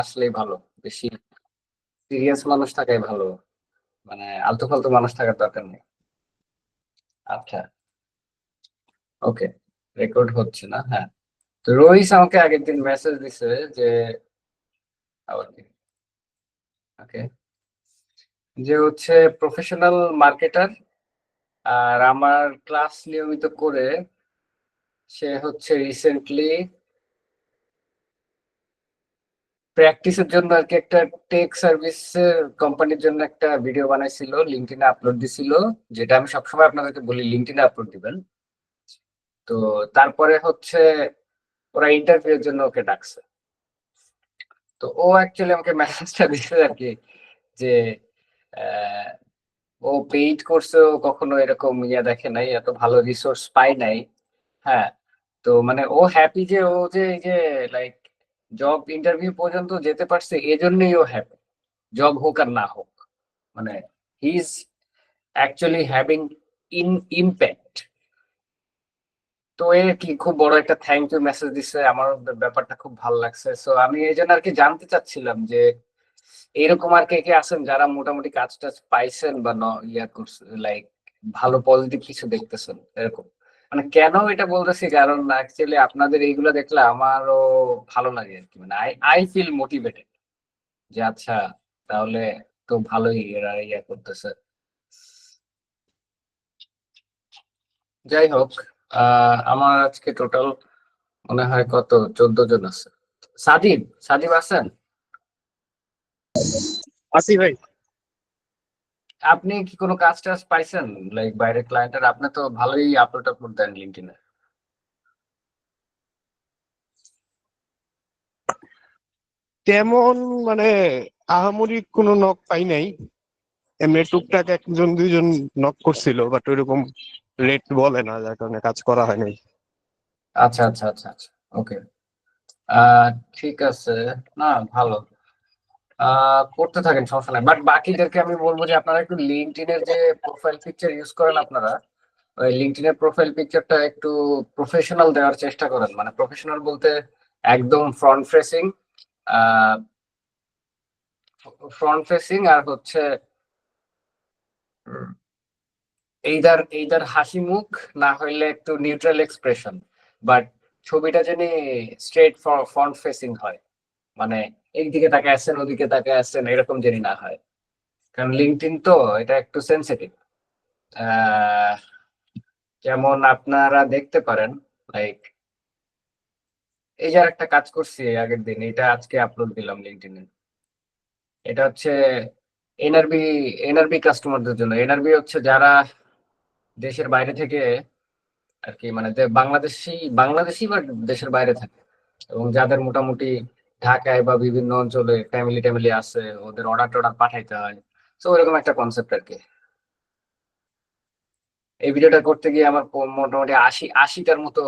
আসলেই ভালো, বেশি সিরিয়াস মানুষ থাকাই ভালো, মানে আলতু ফালতু মানুষ থাকার দরকার নেই। আচ্ছা, ওকে, রেকর্ড হচ্ছে না, হ্যাঁ। তো রইস আমাকে আগের দিন মেসেজ দিছে যে আবার কি, ওকে, যে হচ্ছে প্রফেশনাল মার্কেটার, আর আমার ক্লাস নিয়মিত করে সে হচ্ছে রিসেন্টলি প্র্যাকটিসের জন্য আর কি একটা টেক সার্ভিস কোম্পানির জন্য একটা ভিডিও বানাইছিল, লিঙ্কডইনে আপলোড দিছিল, যেটা আমি সবসময় আপনাদেরকে বলি লিঙ্কডইনে আপলোড দিবেন। তো তারপরে হচ্ছে ওরা ইন্টারভিউ এর জন্য ওকে ডাকছে। তো ও অ্যাকচুয়ালি আমাকে মেসেজটা দিছে আর কি, যে আহ, ও পেইড করছে, ও কখনো এরকম ইয়ে দেখে নাই, এত ভালো রিসোর্স পাই নাই। হ্যাঁ, তো মানে ও হ্যাপি যে ও যে এই যে লাইক জব ইন্টারভিউ পর্যন্ত যেতে পারছে, এজন্যই ও হ্যাপি, জব হোক আর না হোক, মানে he is actually having in impact. তো এ কি খুব বড় একটা থ্যাংক ইউ মেসেজ দিছে, আমার ব্যাপারটা খুব ভালো লাগছে। সো আমি এই জন্য আর কি জানতে চাচ্ছিলাম যে এরকম আর কে কে আছেন যারা মোটামুটি কাজ টাজ পাইছেন বা ইয়া করছেন, লাইক ভালো পজিটিভ কিছু দেখতেছেন এরকম। মানে কেন এটা বলতেছি, কারণ অ্যাকচুয়ালি আপনাদের এইগুলো দেখলে আমারও ভালো লাগে আর কি, মানে আই আই ফিল মোটিভেটেড যে আচ্ছা, তাহলে তো ভালোই এরা ইয়া করতেছে। যাই হোক, আমার আজকে টোটাল মনে হয় কত, 14 জন আছে। সাদিব, সাদিব আছেন? আসি ভাই। আপনি কি কোনো কাজ টাজ পাইছেন, লাইক বাইরের ক্লায়েন্টের? আপনি তো ভালোই আপলোড আপলোড দেন লিঙ্কডইনে। তেমন মানে আহামরি কোনো নক পাই নাই। এমনি টুকটাক একজন দুইজন নক করছিল, বাট ওইরকম রেট বলে না, যার কারণে কাজ করা হয় নাই। আচ্ছা আচ্ছা আচ্ছা আচ্ছা, ওকে। আহ ঠিক আছে, না ভালো, করতে থাকেন, সমস্যা নাই। বাট বাকিদেরকে আমি বলবো যে আপনারা একটু লিঙ্কডইনের যে প্রোফাইল পিকচার ইউজ করেন আপনারা, ওই লিঙ্কডইনের প্রোফাইল পিকচারটা একটু প্রফেশনাল দেওয়ার চেষ্টা করেন। মানে প্রফেশনাল বলতে একদম ফ্রন্ট ফেসিং, ফ্রন্ট ফেসিং আর হচ্ছে এইদার এইদার হাসি মুখ, না হইলে একটু নিউট্রাল এক্সপ্রেশন, বাট ছবিটা যেন স্ট্রেট ফ্রন্ট ফেসিং হয়, মানে এইদিকে তাকায় আসছেন ওদিকে তাকায় আসছেন এরকম যেন না হয়। কারণ লিঙ্কডইন তো এটা একটু সেন্সিটিভ। আহ যেমন আপনারা দেখতে পারেন, লাইক এই যে একটা কাজ করছি আগের দিন, এটা আজকে আপলোড দিলাম লিঙ্কডইনে। এটা হচ্ছে এনআরবি, এনআরবি কাস্টমারদের জন্য। এনআরবি হচ্ছে যারা দেশের বাইরে থেকে আর কি, মানে বাংলাদেশি বাংলাদেশি বা দেশের বাইরে থাকে, এবং যাদের মোটামুটি ঢাকায় বা বিভিন্ন অঞ্চলে ফ্যামিলি ট্যামিলি আছে, ওদের অর্ডার টর্ডার পাঠাইতে হয়। তো ওইরকম একটা কনসেপ্ট আর কি। এই ভিডিওটা করতে গিয়ে আমার মোটামুটি 80টার মতো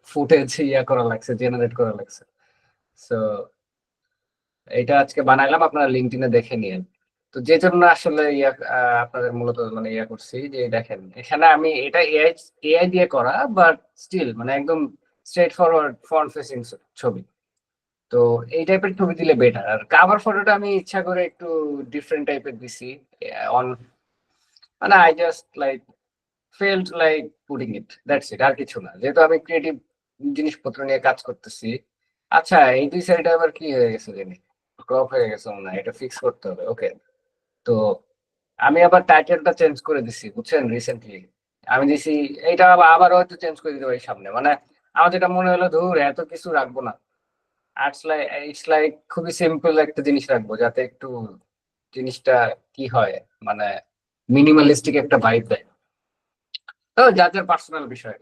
ফুটেজ ইয়া করা লাগছে, জেনারেট করা লাগছে। তো এটা আজকে বানাইলাম, আপনারা লিঙ্কডইনে দেখে নিয়েন। তো যে জন্য আসলে ইয়া আপনাদের মূলত মানে ইয়া করছি যে দেখেন, এখানে আমি এটা এআই এআই দিয়ে করা, বাট স্টিল মানে একদম স্ট্রেট ফরওয়ার্ড ফ্রন্ট ফেসিং ছবি। তো এই টাইপের ছবি দিলে বেটার। আর কাভার ফটোটা আমি ইচ্ছা করে একটু ডিফারেন্ট টাইপের দিছি, অন, মানে I just like felt like putting it, that's it, আর কিছু না, যেহেতু আমি ক্রিয়েটিভ জিনিসপত্র নিয়ে কাজ করতেছি। আচ্ছা, এই দুই সাইডে আবার কি হয়ে গেছে জানি, ক্রপ হয়ে গেছে মনে হয়, এটা ফিক্স করতে হবে। ওকে, তো আমি আবার টাইটেলটা চেঞ্জ করে দিছি বুঝছেন রিসেন্টলি। আমি দিছি এইটা আবার হয়তো চেঞ্জ করে দিতে পারি সামনে, মানে আমার যেটা মনে হলো ধুর এত কিছু রাখবো না, ইটস লাইক খুবই সিম্পল একটা জিনিস রাখবো, যাতে একটু জিনিসটা কি হয়, মানে মিনিমালিস্টিক একটা ভাইব দেয়। তো যার যার পার্সোনাল বিষয়।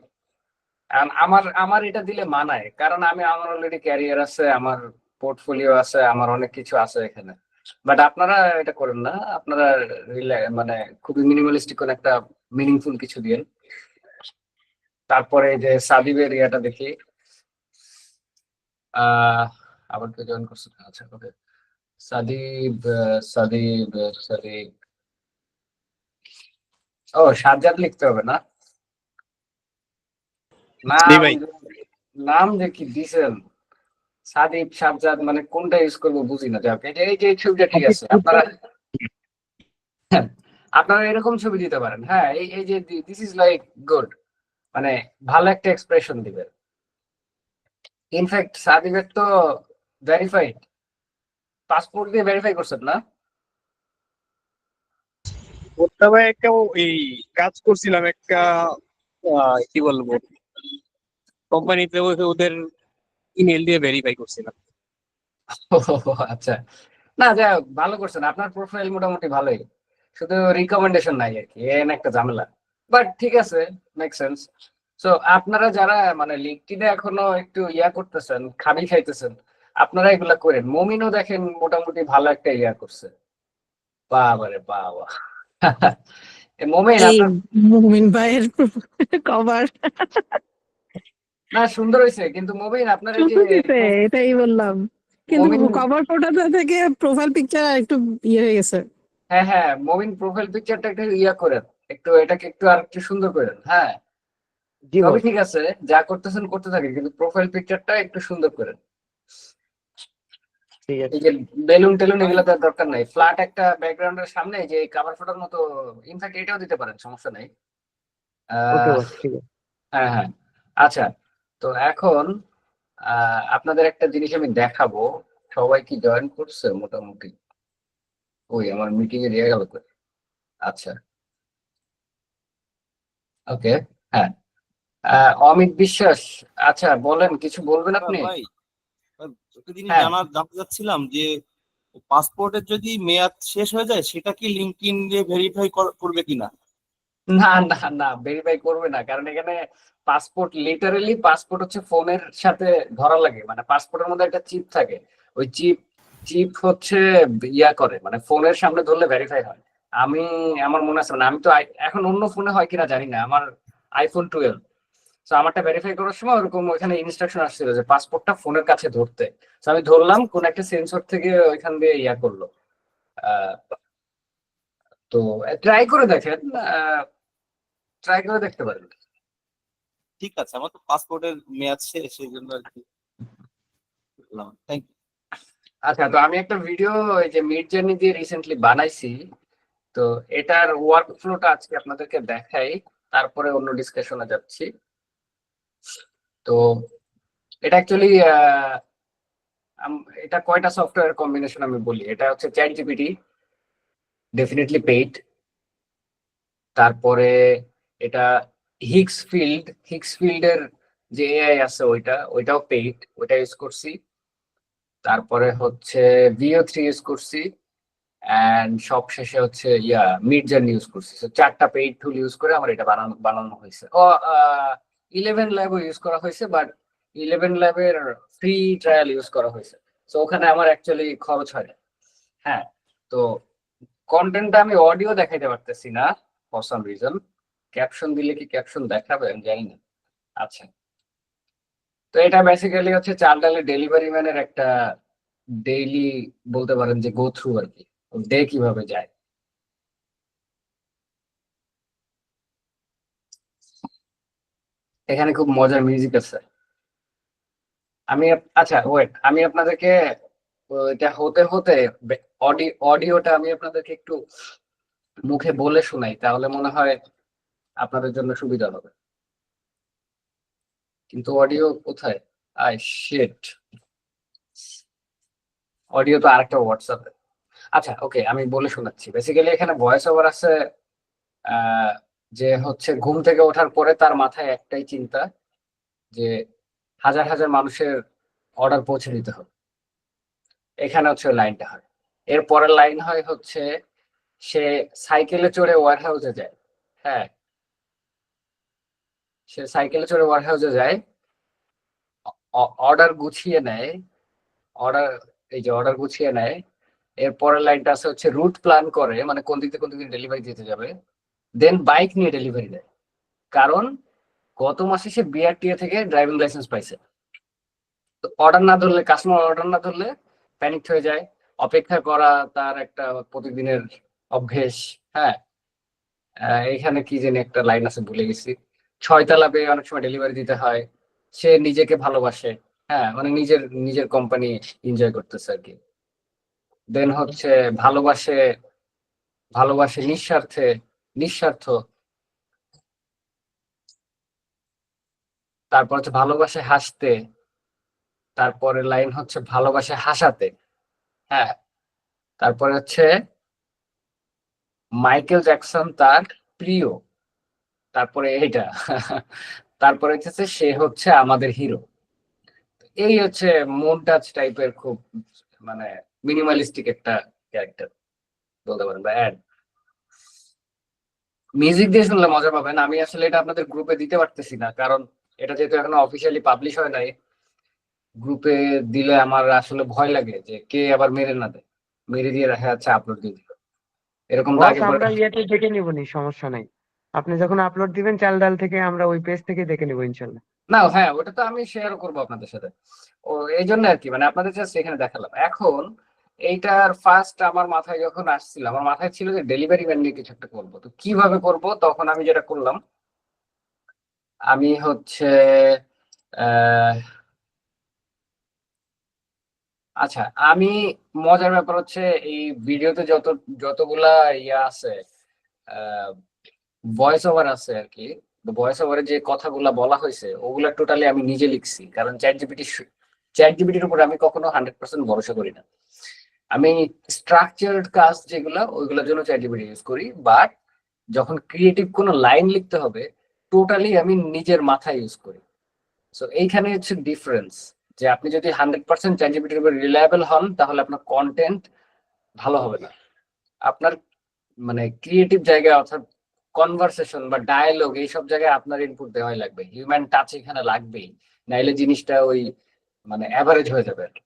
আর আমার আমার এটা দিলে মানায়, কারণ আমার অলরেডি ক্যারিয়ার আছে, আমার পোর্টফোলিও আছে, আমার অনেক কিছু আছে এখানে। বাট আপনারা এটা করেন না, আপনারা মানে খুবই মিনিমালিস্টিক কোন একটা মিনিংফুল কিছু দিয়ে। তারপরে এই যে সাদিবের ইয়াটা দেখি, আহ আবার কে জয়েন করছে, আচ্ছা ওকে, সাদিব, সাদিব, ও সাজ্জাদ লিখতে হবে না, জি নাম ভাই। নাম যে কি দিছেন, সাদিব সাজ্জাদ মানে কোনটা ইউজ করবো বুঝি না। যাক, এই ছবিটা ঠিক আছে। আপনারা আপনারা এরকম ছবি দিতে পারেন। হ্যাঁ, এই যে দিস ইজ লাইক গুড, মানে ভালো একটা এক্সপ্রেশন দিবেন। ইনফ্যাক্ট সাদিবের তো ভেরিফাইড, পাসপোর্ট দিয়ে ভেরিফাই করছেন না? ওটা ভাই একটা এই কাজ করছিলাম একটা কি বলবো, কোম্পানিতে ওদের ইমেল দিয়ে ভেরিফাই করছিলাম। আচ্ছা, না যা হোক, ভালো করছেন। আপনার প্রোফাইল মোটামুটি ভালোই, শুধু রিকমেন্ডেশন নাই আর কি, এন একটা ঝামেলা। বাট ঠিক আছে, মেক সেন্স। সো আপনারা যারা মানে লিঙ্কডইনে এখনো একটু ইয়া করতেছেন, খাবি খাইতেছেন, আপনারা এগুলা করেন। মমিনও দেখেন মোটামুটি ভালো একটা ইয়া করছে। বাবারে বাবা! মমিন এই আপনার, মুমিন ভাইয়ের কভার না সুন্দর হয়েছে, কিন্তু মমিন আপনার এই যে সুন্দর দিতে, এটাই বললাম। কিন্তু মমিন, কভার ফটোটা থেকে প্রোফাইল পিকচার একটু ইয়ে হয়ে গেছে। হ্যাঁ হ্যাঁ, মমিন প্রোফাইল পিকচারটা একটু ইয়া করেন, একটু এটাকে একটু আর একটু সুন্দর করেন। হ্যাঁ, জি সবই বস। ঠিক আছে, যা করতেছেন করতে থাকেন, কিন্তু প্রোফাইল পিকচারটা একটু সুন্দর করেন। ঠিক এই আছে যে বেলুন টেলুন ভাই এগুলো তো আর দরকার নাই, ফ্ল্যাট একটা ব্যাকগ্রাউন্ডের সামনে যে কাভার ফটোর মতো। ইনফ্যাক্ট এটাও দিতে পারেন, সমস্যা নাই। ওকে আহ বস, ঠিক আছে। হ্যাঁ হ্যাঁ। আচ্ছা, তো এখন আপনাদের একটা জিনিস আমি দেখাবো। সবাই কি জয়েন করছে মোটামুটি? ওই আমার মিটিং এ দিয়ে গেল কই? আচ্ছা, ওকে। হ্যাঁ, অমিত বিশ্বাস, আচ্ছা বলেন, কিছু বলবেন আপনি? ভাই একটা জিনিস হ্যাঁ, জানতে চাচ্ছিলাম যে পাসপোর্টের যদি মেয়াদ শেষ হয়ে যায় সেটা কি লিঙ্কডইন দিয়ে ভেরিফাই করবে কিনা? না না না, ভেরিফাই করবে না, কারণ এখানে পাসপোর্ট, লিটারেলি পাসপোর্ট হচ্ছে ফোনের সাথে ধরা লাগে। মানে পাসপোর্টের মধ্যে একটা চিপ থাকে, ওই চিপ চিপ হচ্ছে ইয়া করে, মানে ফোনের সামনে ধরলে ভেরিফাই হয়। আমি, আমার মনে আছে, মানে আমি তো এখন অন্য ফোনে হয় কিনা জানি না, আমার আইফোন 12। তো আমারটা ভেরিফাই করার সময় ওরকম ওইখানে ইনস্ট্রাকশন আসছিল যে পাসপোর্টটা ফোনের কাছে ধরতে। তো আমি ধরলাম, কোন একটা সেন্সর থেকে ওইখান দিয়ে ইয়া করলো। আহ, তো ট্রাই করে দেখেন, ট্রাই করে দেখতে পারেন। ঠিক আছে, আমার তো পাসপোর্টের মেয়াদ শেষ সেই জন্য আর কি বললাম। Thank you. আচ্ছা, তো আমি একটা ভিডিও এই যে মিড জার্নি দিয়ে রিসেন্টলি বানাইছি। তো এটার ওয়ার্ক ফ্লোটা আজকে আপনাদেরকে দেখাই, তারপরে অন্য ডিসকাশনে যাচ্ছি। তো এটা অ্যাকচুয়ালি এটা কয়টা সফটওয়্যার কম্বিনেশন আমি বলি। এটা হচ্ছে চ্যাট জিপিটি, ডেফিনেটলি পেইড। তারপরে এটা হিক্স ফিল্ডের যে এআই আছে ওইটাও পেইড, ওইটা ইউজ করছি। তারপরে হচ্ছে ভিও3 ইউজ করছি। এন্ড সব শেষে হচ্ছে মিড জার্নি ইউজ করছি। So, 4টা পেইড টুল ইউজ করে আমার এটা বানানো বানানো হয়েছে। 11 ল্যাবও ইউজ করা হয়েছে, বাট 11 ল্যাবের ফ্রি ট্রায়াল ইউজ করা হয়েছে। তো ওখানে আমার অ্যাকচুয়ালি খরচ হয় না। হ্যাঁ, তো কন্টেন্টটা আমি অডিও দেখাইতে পারতেছি না ফর সাম রিজন। ক্যাপশন দিলে কি ক্যাপশন দেখাবে আমি জানি না। আচ্ছা, তো এটা বেসিক্যালি হচ্ছে চাল ডালের ডেলিভারি ম্যানের একটা ডেইলি, বলতে পারেন যে গো থ্রু আর কি, ডে কিভাবে যায়। এখানে খুব মজার মিউজিক আছে। আচ্ছা ওয়েট, আমি আপনাদেরকে এটা হতে হতে অডিওটা আমি আপনাদেরকে একটু মুখে বলে শোনাই, তাহলে মনে হয় আপনাদের জন্য সুবিধা হবে। কিন্তু অডিও কোথায়? আই শিট, অডিও তো আরেকটা হোয়াটসঅ্যাপে। আচ্ছা ওকে, আমি বলে শোনাচ্ছি। বেসিক্যালি এখানে ভয়েস ওভার আছে। আহ, যে হচ্ছে ঘুম থেকে ওঠার পরে তার মাথায় একটাই চিন্তা, যে হাজার হাজার মানুষের অর্ডার পৌঁছে দিতে হবে। এখানে হচ্ছে লাইনটা হয়। এর পরের লাইন হয় হচ্ছে সে সাইকেলে চড়ে ওয়ার হাউসে যায়। হ্যাঁ, সে সাইকেলে চড়ে ওয়ার হাউসে যায়, অর্ডার গুছিয়ে নেয়। অর্ডার, এই যে অর্ডার গুছিয়ে নেয়। এর পরের লাইনটা আছে হচ্ছে রুট প্ল্যান করে, মানে কোন দিক দিয়ে ডেলিভারি দিতে যাবে। দেন বাইক নিয়ে ডেলিভারি দেয়, কারণ গত মাসে সে বিআরটিএ থেকে ড্রাইভিং লাইসেন্স পাইছে। তো অর্ডার না ধরলে, কাস্টমার অর্ডার না ধরলে প্যানিক হয়ে যায়। অপেক্ষা করা তার একটা প্রতিদিনের অভ্যেস। হ্যাঁ, এখানে কি জানি একটা লাইন আছে ভুলে গেছি। 6 তলা পেয়ে অনেক সময় ডেলিভারি দিতে হয়। সে নিজেকে ভালোবাসে। হ্যাঁ মানে নিজের নিজের কোম্পানি এনজয় করতেছে আর কি। দেন হচ্ছে ভালোবাসে, ভালোবাসে নিঃস্বার্থে, নিঃস্বার্থ। তারপর হচ্ছে ভালোবাসে হাসতে, তারপরে লাইন হচ্ছে ভালোবাসে হাসাতে। হ্যাঁ, তারপরে হচ্ছে মাইকেল জ্যাকসন তার প্রিয়, তারপরে এইটা তারপরে হচ্ছে সে হচ্ছে আমাদের হিরো। এই হচ্ছে মুন টাচ টাইপের খুব মানে মিনিমালিস্টিক একটা ক্যারেক্টার বলতে পারেন বা অ্যাড। মিউজিক দিয়ে শুনলে মজা পাবেন। আমি আসলে এটা আপনাদের গ্রুপে দিতে পারতেছি না, কারণ এটা যেহেতু এখনো অফিসিয়ালি পাবলিশ হয় নাই। গ্রুপে দিলে আমার আসলে ভয় লাগে যে কে আবার মেরে না দেয়, মেরে দিয়ে রাখা যাচ্ছে আপলোড দিয়ে দিল, এরকম তো বস আগে পরে। আমরা ইয়েতে দেখে নিবনি, সমস্যা নাই। আপনি যখন আপলোড দিবেন চাল ডাল থেকে, আমরা ওই পেজ থেকে দেখে নিবো ইনশাল্লাহ। না হ্যাঁ, ওটা তো আমি শেয়ার করবো আপনাদের সাথে। ও এই জন্য আর কি, মানে আপনাদের জাস্ট এখানে দেখালাম। এখন এইটার ফার্স্ট আমার মাথায় যখন আসছিল, আমার মাথায় ছিল যে ডেলিভারি ম্যান নিয়ে কিছু একটা করবো, তো কিভাবে করব। তখন আমি যেটা করলাম, আমি হচ্ছে আহ আচ্ছা, আমি মজার ব্যাপার হচ্ছে এই ভিডিওতে যতগুলা ইয়া আছে, ভয়েস ওভার আছে আর কি। ভয়েস ওভারে যে কথাগুলা বলা হয়েছে ওগুলা টোটালি আমি নিজে লিখছি, কারণ চ্যাট জিপিটির উপর আমি কখনো 100% ভরসা করি না। আমি স্ট্রাকচার্ড কাজ যেগুলা ওইগুলোর জন্য চ্যাট জিপিটি ইউজ করি, বাট যখন ক্রিয়েটিভ কোনো লাইন লিখতে হবে টোটালি আমি নিজের মাথা ইউজ করি। সো এইখানে হচ্ছে ডিফারেন্স, যে আপনি যদি 100% চ্যাট জিপিটির উপর রিলায়েবল হন তাহলে আপনার কন্টেন্ট ভালো হবে না। আপনার মানে ক্রিয়েটিভ জায়গায় অর্থাৎ কনভারসেশন বা ডায়ালগ এইসব জায়গায় আপনার ইনপুট দেওয়াই লাগবে, হিউম্যান টাচ এখানে লাগবেই, নাইলে জিনিসটা ওই মানে অ্যাভারেজ হয়ে যাবে আর কি।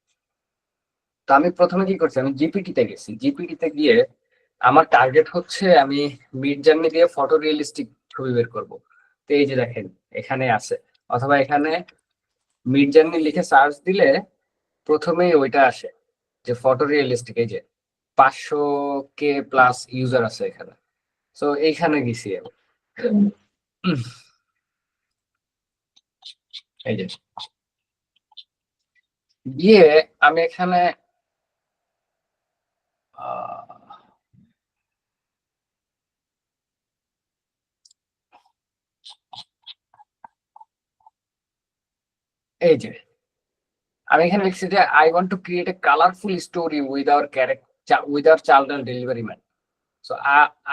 তো আমি প্রথমে কি করছি, আমি জিপিটিতে গেছি। জিপিটিতে গিয়ে আমার টার্গেট হচ্ছে আমি মিড জার্নি দিয়ে ফটো রিয়েলিস্টিক ছবি বের করব। তো এই যে দেখেন এখানে আছে, অথবা এখানে মিড জার্নি লিখে সার্চ দিলে প্রথমেই ওইটা আসে যে ফটো রিয়েলিস্টিক। এই যে 500K+ ইউজার আছে এখানে। তো এইখানে গেছি আমি। এই যে গিয়ে আমি এখানে আহ, এই যে আমি এখানে লিখছি যে I want to create a colourful story with our character, with our child delivery man. So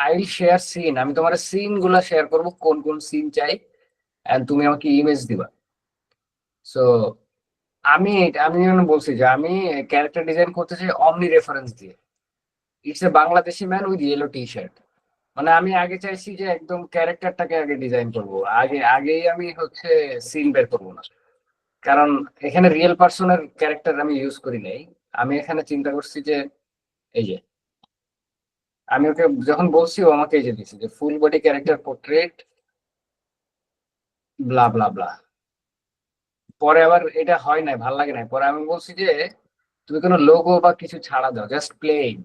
I will share scene, আমি তোমার সিন গুলা শেয়ার করবো, কোন কোন সিন চাই, এন্ড তুমি আমাকে ইমেজ দিবা। সো আমি যেমন বলছি যে আমি ক্যারেক্টার ডিজাইন করতে চাই অমনি রেফারেন্স দিয়ে। It's a Bangladeshi man with yellow T shirt. মানে আমি আগে চাইছি যে একদম ক্যারেক্টারটাকে আগে ডিজাইন করব, আগেই আমি হচ্ছে সিন বের করবো না, কারণ এখানে রিয়েল পার্সনের ক্যারেক্টার আমি ইউজ করি নাই। আমি এখানে চিন্তা করছি যে এই যে আমি ওকে যখন বলছি ও আমাকে এই যে দিচ্ছে যে ফুল বডি ক্যারেক্টার পোর্ট্রেট ব্লা ব্লা ব্লা। পরে আবার এটা হয় নাই, ভাল লাগে নাই। পরে আমি বলছি যে তুমি কোনো লোগো বা কিছু ছাড়া দাও, just plain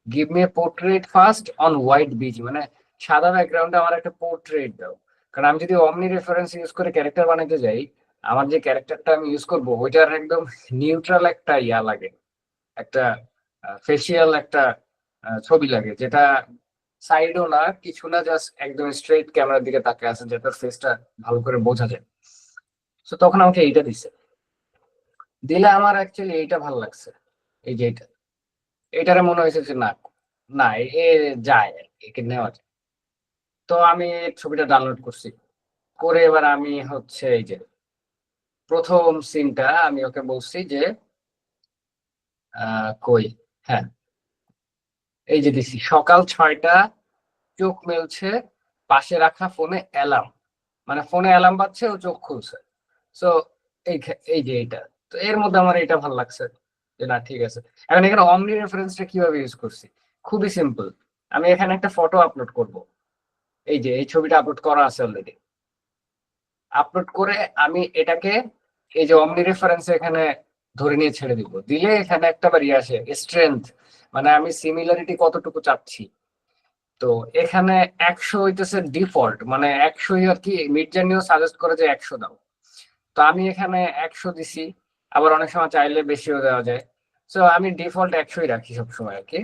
give me a portrait first on white beach, মানে সাদা ব্যাকগ্রাউন্ডে আমার একটা পোর্ট্রেট দাও। কারণ আমি যদি অমনি রেফারেন্স ইউজ করে ক্যারেক্টার বানাইতে যাই, আমার যে ক্যারেক্টারটা আমি ইউজ করবো ওইটার একদম নিউট্রাল একটা ইয়া লাগে, একটা ফেসিয়াল একটা ছবি লাগে, যেটা সাইডও না কিছু না, জাস্ট একদম স্ট্রেট ক্যামেরার দিকে তাকিয়ে আছে, যাতে ফেসটা ভালো করে বোঝা যায়। তো তখন আমাকে এইটা দিছে, দিলে আমার অ্যাকচুয়ালি এইটা ভালো লাগছে। এই যে এটারে মনে হয়েছে যে না, না এ যায়, একে নেওয়া যায়। তো আমি এই ছবিটা ডাউনলোড করছি, করে এবার আমি হচ্ছে এই যে প্রথম সিনটা আমি ওকে বলছি যে কই, হ্যাঁ এই যে দিছি সকাল 6টা, চোখ মেলছে, পাশে রাখা ফোনে অ্যালার্ম, মানে ফোনে অ্যালার্ম বাজছে ও চোখ খুলছে। সো এই যে এইটা, তো এর মধ্যে আমার এটা ভালো লাগছে যে না ঠিক আছে। এখন এখানে অমনি রেফারেন্সটা কিভাবে ইউজ করছি, খুবই সিম্পল। আমি এখানে একটা ফটো আপলোড করব, এই যে এই ছবিটা আপলোড করা আছে অলরেডি। আপলোড করে আমি এটাকে এই যে অমনি রেফারেন্স এখানে ধরে নিয়ে ছেড়ে দিব, দিলে এখানে একটা বাড়ি আসে স্ট্রেংথ, মানে আমি সিমিলারিটি কতটুকু চাচ্ছি। তো এখানে 100 হইতেছে ডিফল্ট, মানে 100ই আর কি। মিড জার্নিও সাজেস্ট করে যে 100 দাও, তো আমি এখানে 100 দিছি। আবার অনেক সময় চাইলে বেশিও দেওয়া যায়। সো আমি ডিফল্ট 100ই রাখি সবসময় আর কি।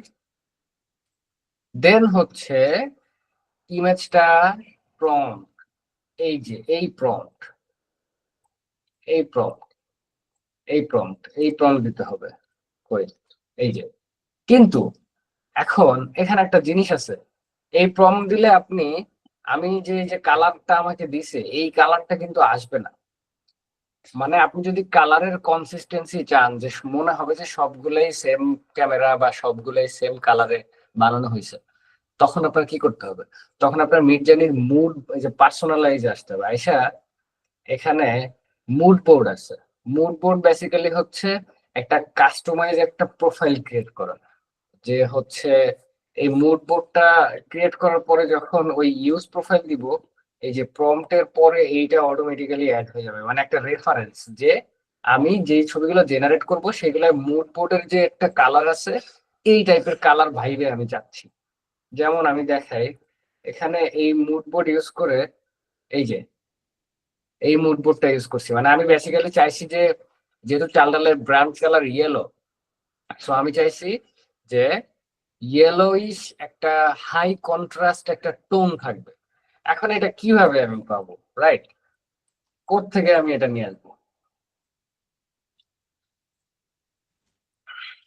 দেন হচ্ছে ইমেজটা প্রম্পট, এই যে এই প্রম্পট, এই প্রম্পট, এই প্রম্পট দিতে হবে। কই, এই যে। কিন্তু এখন এখানে একটা জিনিস আছে, এই প্রম্পট দিলে আপনি, আমি যে কালারটা আমাকে দিছে এই কালারটা কিন্তু আসবে না। মানে আপনি যদি কালারের কনসিস্টেন্সি চান, যে মনে হবে যে সবগুলোই সেম ক্যামেরা বা সবগুলোই সেম কালারে বানানো হয়েছে, তখন আপনার কি করতে হবে? তখন আপনার মিডজার্নির মুড, যে পার্সোনালাইজ আসতে হবে। আইসা এখানে মুড বোর্ড আছে। মুড বোর্ড বেসিক্যালি হচ্ছে একটা কাস্টমাইজ একটা প্রোফাইল ক্রিয়েট করা। যে হচ্ছে এই মুড বোর্ডটা ক্রিয়েট করার পরে যখন ওই ইউজ প্রোফাইল দিব, এই যে প্রম্পটের পরে এইটা অটোমেটিক্যালি অ্যাড হয়ে যাবে, মানে একটা রেফারেন্স যে আমি যেই ছবিগুলো জেনারেট করব সেগুলো মুড বোর্ডের যে একটা কালার আছে, এই টাইপের কালার ভাইবে আমি চাচ্ছি। যেমন আমি দেখাই, এখানে এই মুড বোর্ড ইউজ করে, এই যে এই মুড বোর্ডটা ইউজ করছি। মানে আমি বেসিক্যালি চাইছি যে, যেহেতু চাল ডালের ব্রান্ড কালার ইয়েলো, সো আমি চাইছি যে ইয়েলোইশ একটা হাই কন্ট্রাস্ট একটা টোন থাকবে। এখন এটা কিভাবে আমি পাবো, রাইট? কোথ থেকে আমি এটা নিয়ে আসবো?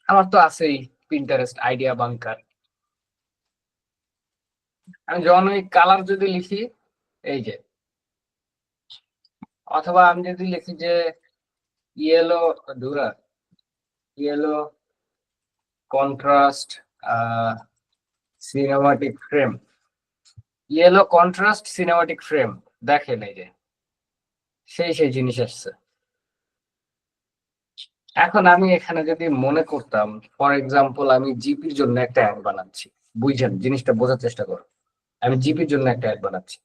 আমার তো আছেই পিন্টারেস্ট আইডিয়া বাংকার। আমি যখন ওই কালার যদি লিখি, এই যে, অথবা আমি যদি লিখি যে ইয়েলো ধুরা, yellow contrast cinematic frame, yellow contrast cinematic frame, দেখেন এই যে সেই জিনিস আসছে। এখন আমি এখানে যদি মনে করতাম, ফর এক্সাম্পল আমি জিপির জন্য একটা অ্যাড বানাচ্ছি, বুঝছেন জিনিসটা বোঝার চেষ্টা করো। আমি জিপির জন্য একটা অ্যাড বানাচ্ছি।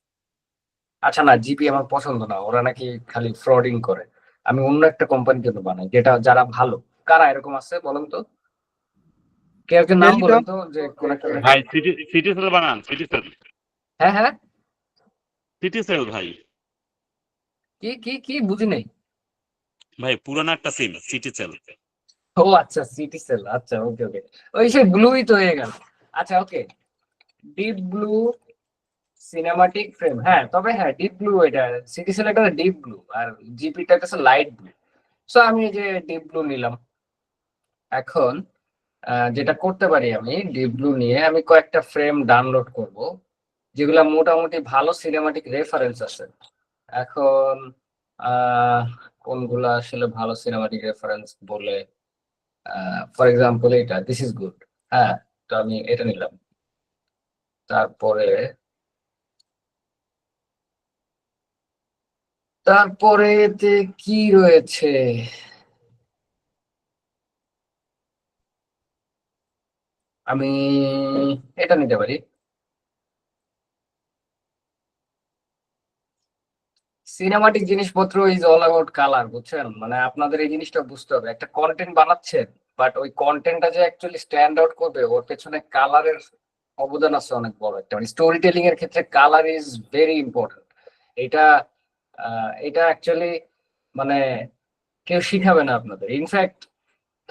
আচ্ছা না, জিপি আমার পছন্দ না, ওরা নাকি খালি ফ্রডিং করে। আমি অন্য একটা কোম্পানির জন্য বানাই, যেটা যারা ভালো। কারা এরকম আছে বলেন তো, কেউ কেউ নাম বলেন তো, যে কোন একটা। ভাই সিটি সিটি সেল বানান, সিটি সেল, হ্যাঁ হ্যাঁ, সিটি সেল ভাই। কি কি কি বুঝি নাই। ভাই পুরানো একটা সিম, সিটি সেল। ও আচ্ছা, সিটি সেল, আচ্ছা ওকে ওকে। ওই সে ব্লুই তো হয়ে গেল। আচ্ছা ওকে, ডিপ ব্লু সিনেমাটিক ফ্রেম, হ্যাঁ তবে হ্যাঁ ডিপ ব্লু, এটা সিটি সেলেক্টর ডিপ ব্লু, আর জিপিটা কাছে লাইট ব্লু। সো আমি এই যে ডিপ ব্লু নিলাম। এখন যেটা করতে পারি, আমি ডিপ ব্লু নিয়ে আমি কয়েকটা ফ্রেম ডাউনলোড করব, যেগুলা মোটামুটি ভালো সিনেমাটিক রেফারেন্স আছে। এখন আহ কোনগুলা আসলে ভালো সিনেমাটিক রেফারেন্স বলে, ফর এক্সাম্পল এটা দিস ইজ গুড। হ্যাঁ, তো আমি এটা নিলাম। তারপরে তারপরে এতে কি রয়েছে? আমি এটা নিতে পারি। সিনেমাটিক জিনিসপত্র ইজ অল অ্যাবাউট কালার, বুঝছেন? মানে আপনাদের এই জিনিসটা বুঝতে হবে, একটা কন্টেন্ট বানাচ্ছেন, বাট ওই কন্টেন্টটা যে অ্যাকচুয়ালি স্ট্যান্ড আউট করবে, ওর পেছনে কালারের অবদান আছে অনেক বড় একটা। মানে স্টোরি টেলিং এর ক্ষেত্রে কালার ইজ ভেরি ইম্পর্টেন্ট। এটা এটা অ্যাকচুয়ালি মানে কেউ শিখাবে না আপনাদের। ইনফ্যাক্ট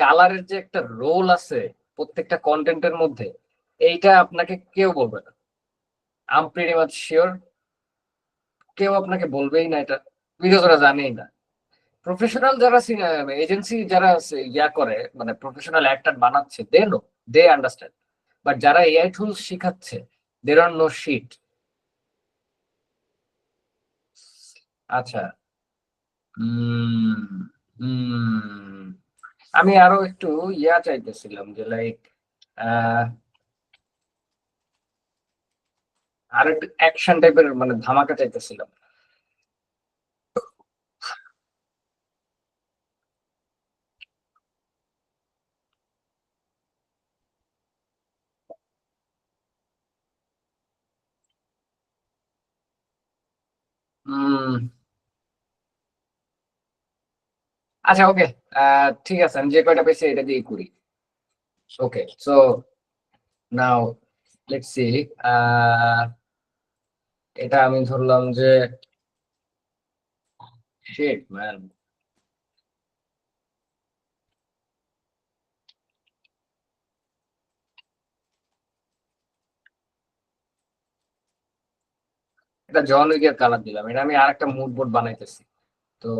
কালারের যে একটা রোল আছে প্রত্যেকটা কন্টেন্টের মধ্যে, এইটা আপনাকে কেউ বলবে না। I am pretty much sure কেউ আপনাকে বলবেই না এটা, বিকজ ওরা জানেই না। প্রফেশনাল যারা এজেন্সি যারা ইয়া করে, মানে প্রফেশনাল অ্যাক্টর বানাচ্ছে, they know, they understand. But যারা এআই টুলস শিখাচ্ছে, দের আর নো শিট। আচ্ছা, উম উম আমি আরো একটু ইয়া চাইতেছিলাম, যে লাইক আর একটু অ্যাকশন টাইপের, মানে ধামাকা চাইতেছিলাম। উম আচ্ছা ওকে, ঠিক আছে, আমি যে কয়টা পেয়েছি এটা দিয়ে করি। ওকে, সো নাও লেটস সি। এটা আমি ধরলাম যে শিট ম্যান, এটা জন উইকের কালার দিলাম, এটা আমি আরেকটা মুড বোর্ড বানাইতেছি। তো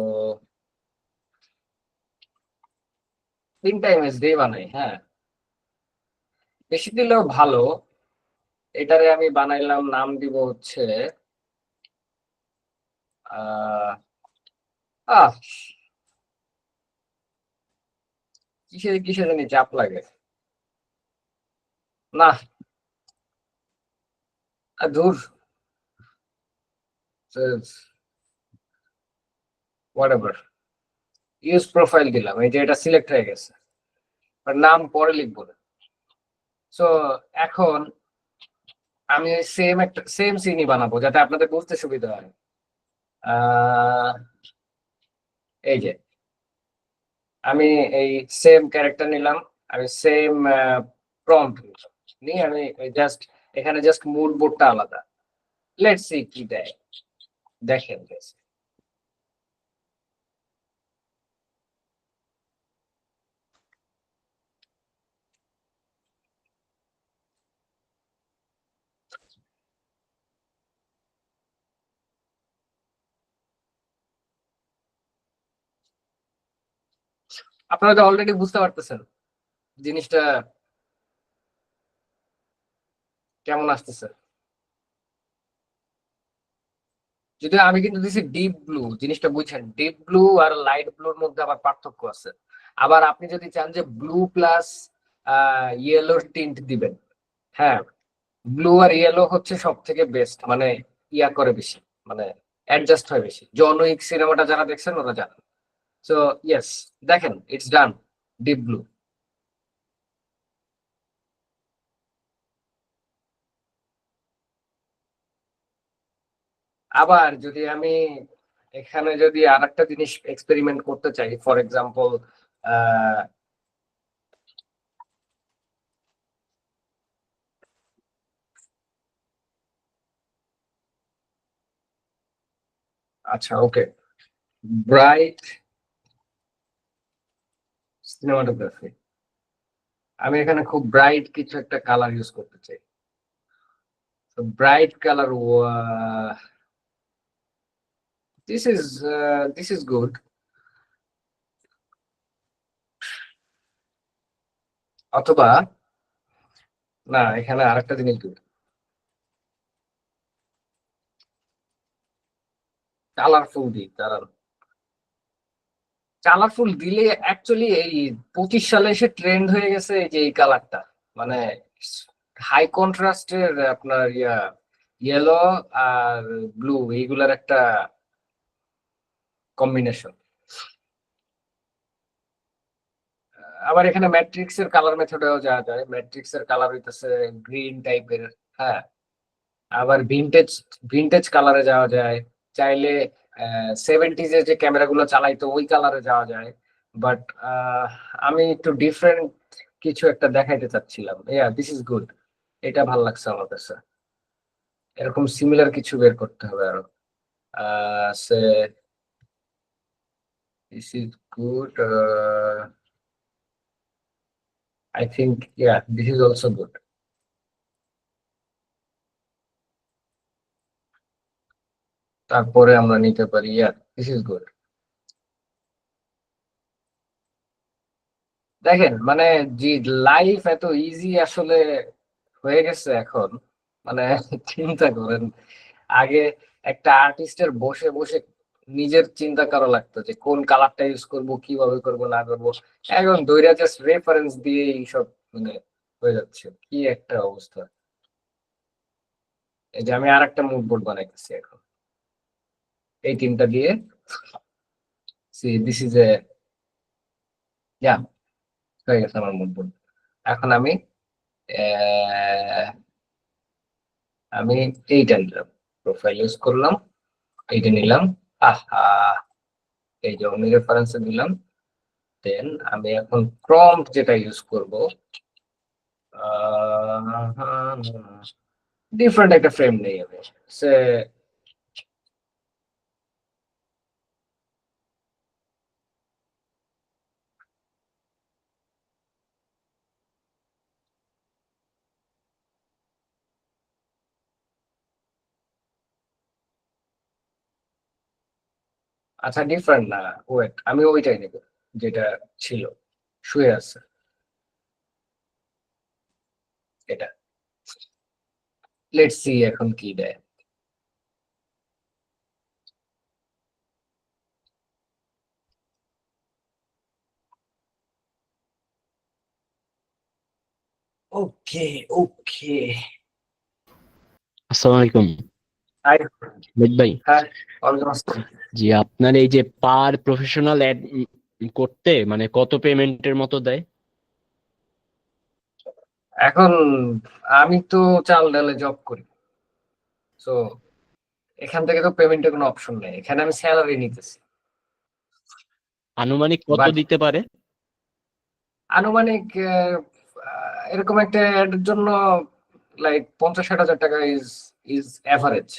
3টা ইমেজ দিয়ে বানাই, হ্যাঁ বেশি দিলেও ভালো। এটারে আমি বানাইলাম, নাম দিব হচ্ছে আহ আহ কিসে কিসে জানি চাপ লাগে না, ধুর, হোয়াট এভার, ইউজ প্রোফাইল দিলাম, এই যে এটা সিলেক্ট হয়ে গেছে, আর নাম পরে লিখবো না। সো এখন আমি সেম সিনই বানাবো যাতে আপনাদের বুঝতে সুবিধা হয়। আহ এই যে আমি এই সেম ক্যারেক্টার নিলাম, আমি সেম প্রম্পট নিয়ে আমি জাস্ট এখানে জাস্ট মুড বোর্ডটা আলাদা। লেটস সি কি দেয়, দেখেন guys। আপনারা তো অলরেডি বুঝতে পারতেছেন জিনিসটা কেমন আসতেছে। যদি আমি কিন্তু দিছি ডিপ ব্লু, জিনিসটা বুঝছেন, ডিপ ব্লু আর লাইট ব্লুর মধ্যে আবার পার্থক্য আছে। আবার আপনি যদি চান যে ব্লু প্লাস ইয়েলো টিন্ট দিবেন, হ্যাঁ ব্লু আর ইয়েলো হচ্ছে সব থেকে বেস্ট, মানে ইয়া করে বেশি, মানে অ্যাডজাস্ট হয় বেশি। জন উইক সিনেমাটা যারা দেখছেন ওরা জানেন। সো ইয়েস, দেখেন ইটস ডান, ডিপ ব্লু। আবার যদি আমি এখানে যদি আর একটা জিনিস এক্সপেরিমেন্ট করতে চাই, ফর এক্সাম্পল আচ্ছা ওকে, ব্রাইট সিনেমাটোগ্রাফি, আমি এখানে খুব ব্রাইট কিছু একটা কালার ইউজ করতে চাই। Bright colour, this is good. অথবা না, এখানে আরেকটা জিনিস গুড, কালারফুল দিই দাঁড়ান। কালারফুল দিলে অ্যাকচুয়ালি এই 25 সালে এসে ট্রেন্ড হয়ে গেছে এই যে এই কালারটা, মানে হাই কন্ট্রাস্টের আপনার ইয়েলো আর ব্লু এইগুলার একটা কম্বিনেশন। আবার এখানে ম্যাট্রিক্স এর কালার মেথডেও যাওয়া যায়, ম্যাট্রিক্স এর কালার হইতেছে গ্রিন টাইপের, হ্যাঁ। আবার ভিনটেজ ভিনটেজ কালারে যাওয়া যায়, চাইলে 70s এর যে ক্যামেরাগুলো চালাইতো ওই কালারে যাওয়া যায়। বাট আমি একটু ডিফারেন্ট কিছু একটা দেখাইতে চাচ্ছিলাম, দিস ইজ গুড, এটা ভাল লাগছে আমার কাছে। এরকম সিমিলার কিছু বের করতে হবে আরো। Say this is good, I think this is also good. তারপরে আমরা নিতে পারি, দিস ইজ গুড। দেখেন মানে যে লাইফ এত ইজি আসলে হয়ে গেছে এখন, মানে চিন্তা করেন, আগে একটা আর্টিস্টের বসে বসে নিজের চিন্তা করা লাগতো যে কোন কালারটা ইউজ করব, কিভাবে করব না করব। এখন দৈরা জাস্ট রেফারেন্স দিয়ে সব মানে হয়ে যাচ্ছে, কি একটা অবস্থা। এই যে আমি আর একটা মুড বোর্ড বানাইতেছি এখন এই তিনটা দিয়ে। সি দিস ইজ এ, ইয়া হয়ে গেছে আমার মুড বোর্ড। এখন আহ, আমি এইটা নিলাম, প্রোফাইল ইউজ করলাম, এইটা নিলাম, আহা এই যে অন্য রেফারেন্সে দিলাম। দেন আমি এখন প্রম্পট যেটা ইউজ করব, ডিফারেন্ট একটা ফ্রেম নেই আমি, সে আচ্ছা ডিফারেন্ট না, ওয়েট আমি ওইটাই নেব যেটা ছিল, শুয়ে আছে এটা। লেটস সি এখন কি দেয়। ওকে ওকে। আসসালামু আলাইকুম হাই। মিত ভাই। হ্যাঁ ওয়ালাইকুম আসসালাম। জি, আপনার এই যে পার প্রফেশনাল অ্যাড করতে মানে কত পেমেন্টের মতো দেয়? এখন আমি তো চাল ডালে জব করি, তো এখান থেকে তো পেমেন্টের কোনো অপশন নেই, এখানে আমি স্যালারি নিতেছি। আনুমানিক কত বাট দিতে পারে? আনুমানিক এরকম একটা এর জন্য লাইক 50-60 হাজার টাকা ইজ ইজ এভারেজ।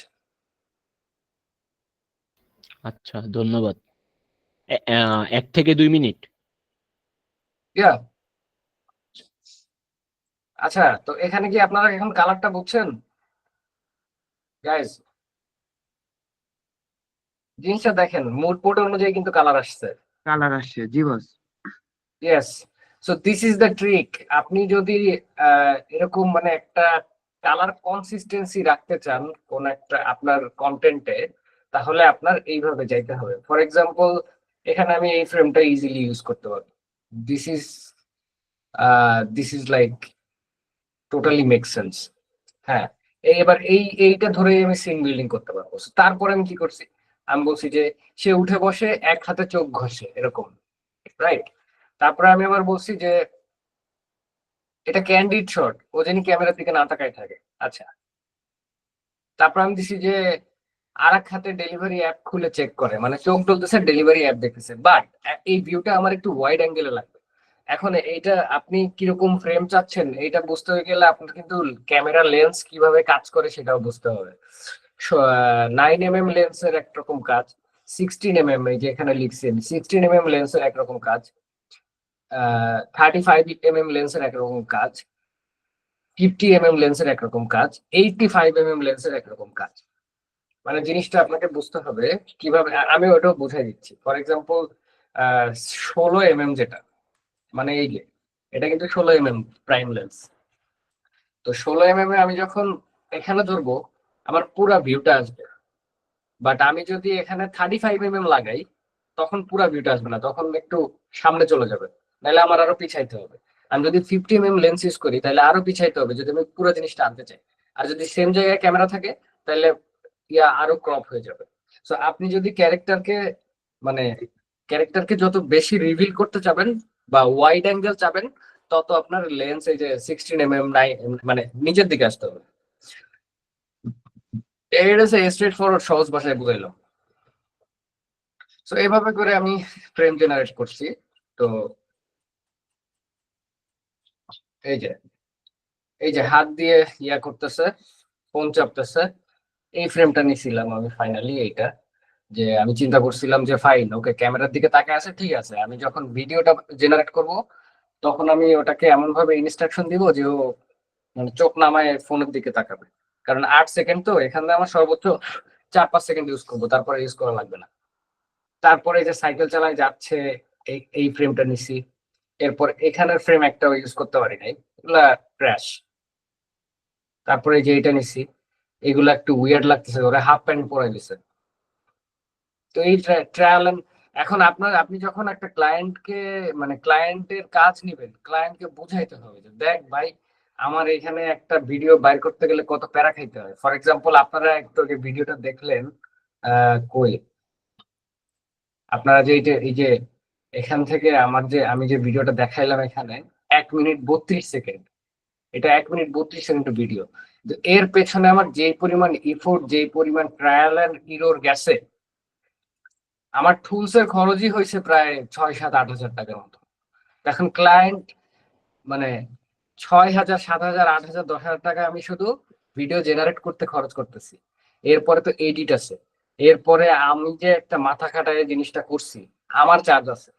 আচ্ছা, ধন্যবাদ। 1 থেকে 2 মিনিট। ইয়া আচ্ছা, তো এখানে কি আপনারা এখন কালারটা বুঝছেন গাইজ? জিনিসটা দেখেন, মুড পোর্ট অনুযায়ী কিন্তু কালার আসছে। কালার আসছে, জি boss. Yes, so this is the trick. আপনি যদি এরকম মানে একটা কালার কনসিস্টেন্সি রাখতে চান কোন একটা আপনার কন্টেন্টে, তাহলে আপনার এইভাবে যাইতে হবে। ফর এক্সাম্পল এখানে আমি এই ফ্রেমটা ইজিলি ইউজ করতে পারবো। This is this is like totally make sense. হ্যাঁ, এবার এইটা ধরে আমি সিন বিল্ডিং করতে পারবো। So, তারপরে আমি কি করছি, আমি বলছি যে সে উঠে বসে এক হাতে চোখ ঘষে এরকম, রাইট? তারপরে আমি আবার বলছি যে এটা ক্যান্ডিড শট, ও যেন ক্যামেরার দিকে না তাকায় থাকে। আচ্ছা, তারপর আমি দিছি যে আর এক হাতে ডেলিভারি অ্যাপ খুলে চেক করে, মানে চোখ টলতেছে ডেলিভারি অ্যাপ দেখতেছে, বাট এই ভিউটা আমার একটু ওয়াইড অ্যাঙ্গেলে লাগবে। এখন এইটা আপনি কিরকম ফ্রেম চাচ্ছেন এইটা বুঝতে হয়ে গেলে আপনার কিন্তু ক্যামেরা লেন্স কিভাবে কাজ করে সেটাও বুঝতে হবে। 9 mm লেন্সের একরকম কাজ, 16 mm এই যে এখানে লিখছেন 16 mm লেন্সের একরকম কাজ, 35 mm লেন্সের একরকম কাজ, 50 mm লেন্সের একরকম কাজ, 85 mm লেন্সের একরকম কাজ। মানে জিনিসটা আপনাকে বুঝতে হবে কিভাবে, আমি ওটাও বুঝাই দিচ্ছি। ফর এক্সাম্পল 16 mm যেটা, মানে এই যে এটা কিন্তু 16 mm প্রাইম লেন্স। তো 16 mm এ আমি যখন এখানে ধরবো আমার পুরা ভিউটা আসবে, বাট আমি যদি এখানে 35 mm লাগাই তখন পুরা ভিউটা আসবে না, তখন একটু সামনে চলে যাবে, নাহলে আমার আরো পিছাইতে হবে। আমি যদি 50 mm লেন্স ইউজ করি তাহলে আরো পিছাইতে হবে যদি আমি পুরো জিনিসটা আনতে চাই। আর যদি সেম জায়গায় ক্যামেরা থাকে তাহলে আরো ক্রপ হয়ে যাবে। সো আপনি যদি মানে ক্যারেক্টারকে যত বেশি রিভিল করতে চাবেন বা ওয়াইড অ্যাঙ্গেল চাবেন, তত আপনার লেন্স এই যে 16 mm মানে নিচের দিকে আসতে হবে। এটা স্ট্রেট ফরওয়ার্ড সহজ ভাষায় বুঝাইলাম। সো এইভাবে করে আমি ফ্রেম জেনারেট করছি। তো এই যে হাত দিয়ে করতেছে, ফোন চাপতেছে, এই ফ্রেমটা নিছিলাম আমি ফাইনালি। এইটা যে আমি চিন্তা করছিলাম যে ফাইন, ওকে ক্যামেরার দিকে তাকায় আছে, ঠিক আছে, আমি যখন ভিডিওটা জেনারেট করব তখন আমি ওটাকে এমন ভাবে ইনস্ট্রাকশন দিব যে ও মানে চোখ নামায় ফোনের দিকে তাকাবে। কারণ 8 সেকেন্ড তো, এখানে আমার সর্বোচ্চ 4-5 সেকেন্ড ইউজ করবো, তারপরে ইউজ করা লাগবে না। তারপরে এই যে সাইকেল চালায় যাচ্ছে, এই ফ্রেমটা নিছি। এরপর এখানের ফ্রেম একটাও ইউজ করতে পারি নাই, এগুলা ক্র্যাশ। তারপরে যে এটা নিছি, এগুলা একটু উইয়ার্ড লাগতেছে, ওরা হাফ প্যান্ট পরে দিছে। তো এই ট্রায়াল, এখন আপনি যখন একটা ক্লায়েন্টকে মানে ক্লায়েন্টের কাজ নিবেন, ক্লায়েন্টকে বুঝাইতে হবে যে দেখ ভাই, আমার এখানে একটা ভিডিও বাইর করতে গেলে কত প্যারা খাইতে হয়। ফর এক্সাম্পল আপনারা একটু যে ভিডিওটা দেখলেন, কই আপনারা যে এই যে এখান থেকে আমি যে ভিডিওটা দেখাইলাম এখানে 1 মিনিট 32 সেকেন্ড, এটা 1 মিনিট 32 সেকেন্ড ভিডিও। এর পেছনে আমার যে পরিমাণ ইফোর্ট, যে পরিমাণ ট্রায়াল এন্ড ইরোর গেছে, আমার টুলস এর খরচই হয়েছে প্রায় 6-7-8 হাজার টাকার মতো। এখন ক্লায়েন্ট মানে 6,000 7,000 8,000 10,000 টাকা আমি শুধু ভিডিও জেনারেট করতে খরচ করতেছি। এরপরে তো এডিট আছে, এরপরে আমি যে একটা মাথা খাটায় জিনিসটা করছি, আমার চার্জ আছে।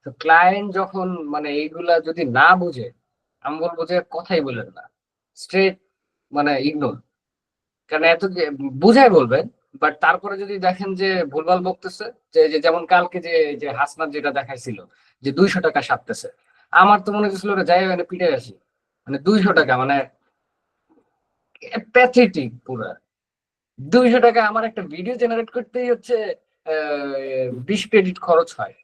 তো ক্লায়েন্ট যখন মানে এইগুলা যদি না বুঝে, আমি বলবো যে কথাই বলেন না, স্ট্রেট মানে ইগনোর। কারণ এত বুঝাই বলবেন বাট তারপরে যদি দেখেন যে ভুলভাল বকতেছে, যেমন কালকে যে হাসনাত যেটা দেখাইছিল যে 200 টাকা সারতেছে, আমার তো মনে হচ্ছিল ওরা যাই মানে পিটে আসি, মানে 200 টাকা মানে প্যাথেটিক পুরা। 200 টাকা আমার একটা ভিডিও জেনারেট করতেই হচ্ছে 20 ক্রেডিট খরচ হয়।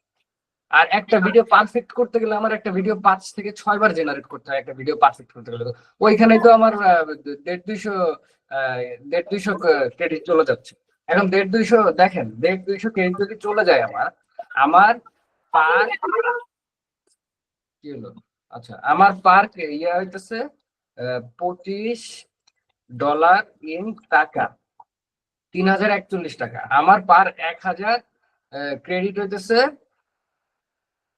আর একটা ভিডিও পারফেক্ট করতে গেলে আমার একটা ভিডিও 5 থেকে 6 বার জেনারেট করতে হয় একটা ভিডিও পারফেক্ট করতে গেলে। তো ওইখানে তো আমার 150 ক্রেডিট চলে যাচ্ছে। এখন 150 দেখেন 150 ক্রেডিট যদি চলে যায় আমার আমার পার কি হলো, আচ্ছা আমার পার ইয়া হইতেছে $25 ইন টাকা, 3041 টাকা। আমার পার 1000 ক্রেডিট হইতেছে,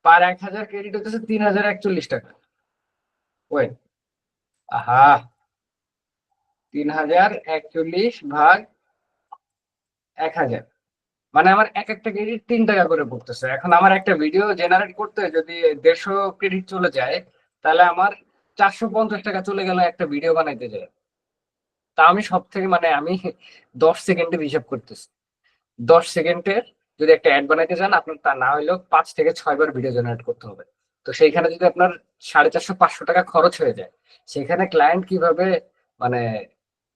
পার 1000 ক্রেডিট হইতেছে 3041 টাকা। ওয়েট, আহা, 3041 ভাগ 1000, মানে আমার এক একটা ক্রেডিট 3 টাকা করে পড়তেছে। এখন আমার একটা ভিডিও জেনারেট করতে যদি 150 ক্রেডিট চলে যায়, তাহলে আমার 450 টাকা চলে গেল একটা ভিডিও বানাইতে যায়। তা আমি সব থেকে মানে আমি 10 সেকেন্ডের হিসাব করতেছি। 10 সেকেন্ডের যদি একটা অ্যাড বানাইতে চান আপনার তা না হইলেও 5 থেকে 6 বার ভিডিও জেনারেট করতে হবে। তো সেইখানে যদি আপনার 450-500 টাকা খরচ হয়ে যায়, সেখানে ক্লায়েন্ট কিভাবে মানে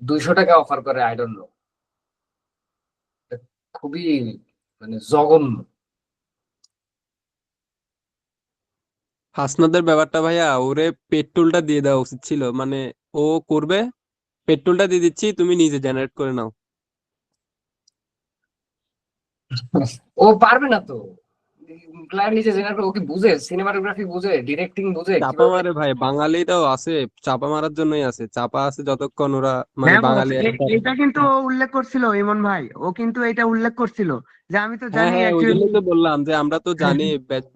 200 টাকা অফার করে আই ডোন্ট নো। খুবই মানে জঘন্য। হাসনাদের ব্যাপারটা ভাইয়া, ওরে পেট্রোলটা দিয়ে দেওয়া উচিত ছিল। মানে ও করবে, পেট্রোলটা দিয়ে দিচ্ছি, তুমি নিজে জেনারেট করে নাও। ও পারবে না তো, ক্লায়েন্ট নিজে জেনারেট, ও কি বুঝে, সিনেমাটোগ্রাফি বুঝে, ডিরেক্টিং বুঝে চাপা কিভাবে? মারে ভাই, বাঙালিটাও আছে, চাপা মারার জন্যই আছে। চাপা আছে যতক্ষণ ওরা মানে হ্যাঁ বস, বাঙালি একটা। এটা কিন্তু ও উল্লেখ করছিল, ইমন ভাই, ও কিন্তু এটা উল্লেখ করছিল যে আমি তো হ্যাঁ জানি হ্যাঁ, ওই অ্যাকচুয়ালি। জন্যই তো বললাম যে আমরা তো জানি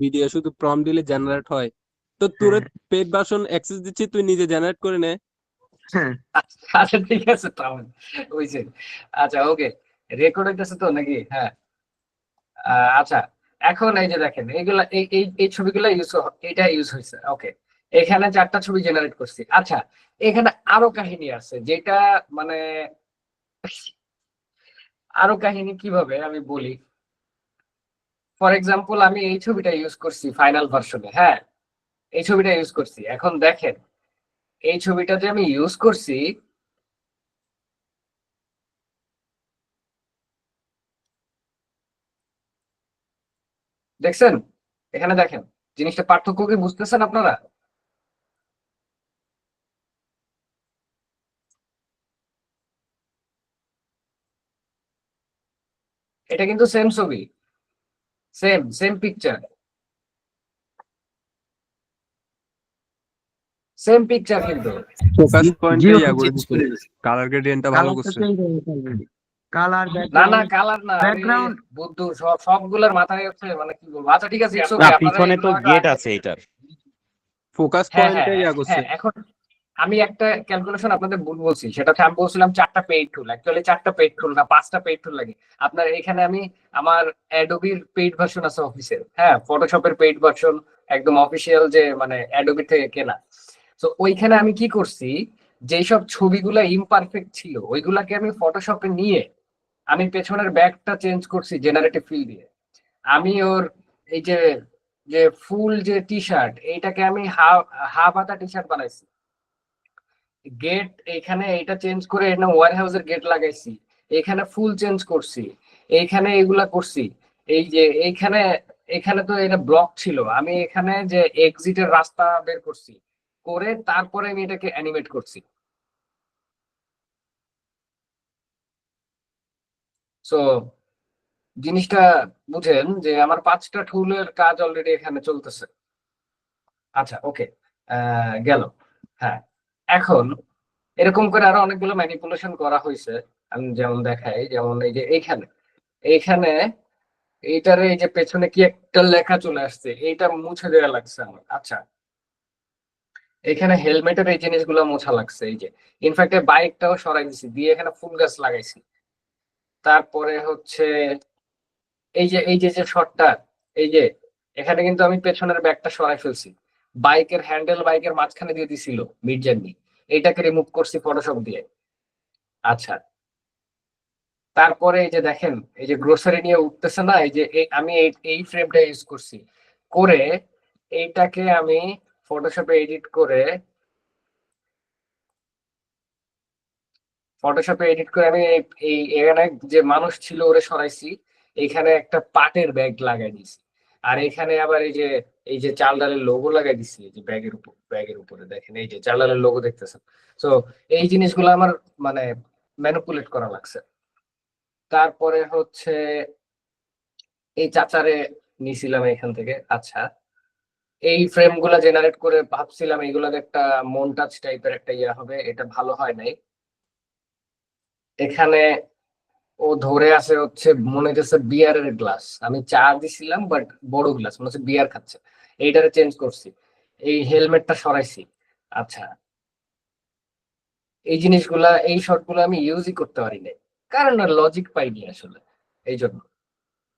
ভিডিও শুধু প্রম্পট দিলে জেনারেট হয়। তো তোরে পেড ভার্সন অ্যাক্সেস দিচ্ছি, তুই নিজে জেনারেট করে নে। আচ্ছা ঠিক আছে তাহলে হইছে। আচ্ছা ওকে, রেকর্ড হইতেছে তো নাকি? হ্যাঁ। আচ্ছা, এখন এই যে দেখেন এইগুলা এই ছবিগুলো এটা ইউজ হয়েছে। ওকে, এখানে 4টা ছবি জেনারেট করছি। আচ্ছা, এখানে আরো কাহিনী আছে যেটা মানে আরো কাহিনী কিভাবে আমি বলি। ফর এক্সাম্পল আমি এই ছবিটা ইউজ করছি ফাইনাল ভার্সনে, হ্যাঁ এই ছবিটা ইউজ করছি। এখন দেখেন এই ছবিটা যে আমি ইউজ করছি, দেখছেন এখানে দেখেন জিনিসটা পার্থক্য কি বুঝতেছেন আপনারা? এটা কিন্তু সেম ছবি, same same picture, same picture কিন্তু। ফোকাস পয়েন্টটা জিও ইয়া করে দিচ্ছে, কালার গ্রেডিয়েন্টটা ভালো কালারটা করছে। চেঞ্জ হয়ে গেছে অলরেডি। কালার, না না ব্যাকগ্রাউন্ড, কালার না, আরে ব্যাকগ্রাউন্ড। বুদ্ধু সবগুলার মাথায় হচ্ছে মানে কি বলবো। আচ্ছা ঠিক আছে, ইটস না ওকে, আপনারা পিছনে তো এগুলো হয়তো গেট আগে। আছে এটার। ফোকাস হ্যাঁ হ্যাঁ পয়েন্টটা ইয়া করছে। হ্যাঁ, এখন আমি একটা ক্যালকুলেশন আপনাদের ভুল বলছি, সেটা হচ্ছে আমি বলছিলাম 4টা পেইড টুল, অ্যাকচুয়ালি 4টা পেইড টুল না, 5টা পেইড টুল লাগে। আপনার এখানে আমি আমার অ্যাডোবির পেইড ভার্সন আছে অফিসের, হ্যাঁ ফটোশপের পেইড ভার্সন, একদম অফিসিয়াল যে মানে অ্যাডোবি থেকে কেনা। তো ওইখানে আমি কি করছি, যেই সব ছবিগুলো ইমপারফেক্ট ছিল ওইগুলাকে আমি ফটোশপে নিয়ে আমি পেছনের ব্যাগটা চেঞ্জ করছি জেনারেটিভ ফিল দিয়ে। আমি ওর এই যে যে ফুল যে টি শার্ট, এইটাকে আমি হাফ হাতা টি শার্ট বানাইছি। গেট এখানে এটা চেঞ্জ করে এটা ওয়ার হাউসের গেট লাগাইছি, এখানে ফুল চেঞ্জ করছি, এইখানে এগুলা করছি। এই যে এইখানে এখানে তো এটা ব্লক ছিল, আমি এখানে যে এক্সিটের রাস্তা বের করছি, করে তারপরে আমি এটাকে অ্যানিমেট করছি। সো জিনিসটা বুঝেন যে আমার 5টা টুলের কাজ অলরেডি এখানে চলতেছে। আচ্ছা ওকে, গেল। হ্যাঁ, এখন এরকম করে আরো অনেকগুলো ম্যানিপুলেশন করা হয়েছে। আমি যেমন দেখাই, যেমন এই যে এইখানে এইখানে এইটারে এই যে পেছনে কি একটা লেখা চলে আসছে, এইটা মুছে দেওয়া লাগছে আমার। আচ্ছা, এখানে হেলমেটের এই জিনিসগুলো মোছা লাগছে, এই যে ইনফ্যাক্ট বাইকটাও সরাই দিছি দিয়ে এখানে ফুল গাছ লাগাইছি। তারপরে হচ্ছে এই যে যে শটটা, এই যে এখানে কিন্তু আমি পেছনের ব্যাগটা সরাই ফেলছি, বাইকের হ্যান্ডেল বাইকের মাঝখানে দিয়ে দিছিল মিড জার্নি, এইটাকে রিমুভ করছি ফটোশপ দিয়ে। আচ্ছা, তারপরে এই যে দেখেন, এই যে গ্রোসারি নিয়ে উঠতেছে না, এই যে আমি এই ফ্রেমটা ইউজ করছি, করে এইটাকে আমি ফটোশপে এডিট করে আমি এখানে যে মানুষ ছিল ওরে সরাইছি, এখানে একটা পাটের ব্যাগ লাগাই দিছি, আর এখানে আবার এই যে চাল ডালের লোগো লাগাই দিছি, এই যে ব্যাগের উপরে দেখেন এই যে চাল ডালের লোগো দেখতেছেন। তো এই জিনিসগুলো আমার মানে ম্যানিপুলেট করা লাগছে। তারপরে হচ্ছে এই চাচারে নিছিলাম এখান থেকে। আচ্ছা, এই ফ্রেম গুলা জেনারেট করে ভাবছিলাম এইগুলোর একটা মনটাচ টাইপের একটা ইয়ে হবে, এটা ভালো হয় নাই। এখানে ও ধরে আছে হচ্ছে মনে হচ্ছে বিয়ারের গ্লাস, আমি চা দিছিলাম বাট বড় গ্লাস, মনে হচ্ছে বিয়ার খাচ্ছে, এইটারে চেঞ্জ করছি, এই হেলমেটটা সরাইছি। আচ্ছা, এই জিনিসগুলা এই শর্টগুলো আমি ইউজই করতে পারি নাই, কারণ লজিক পাইনি আসলে। এই জন্য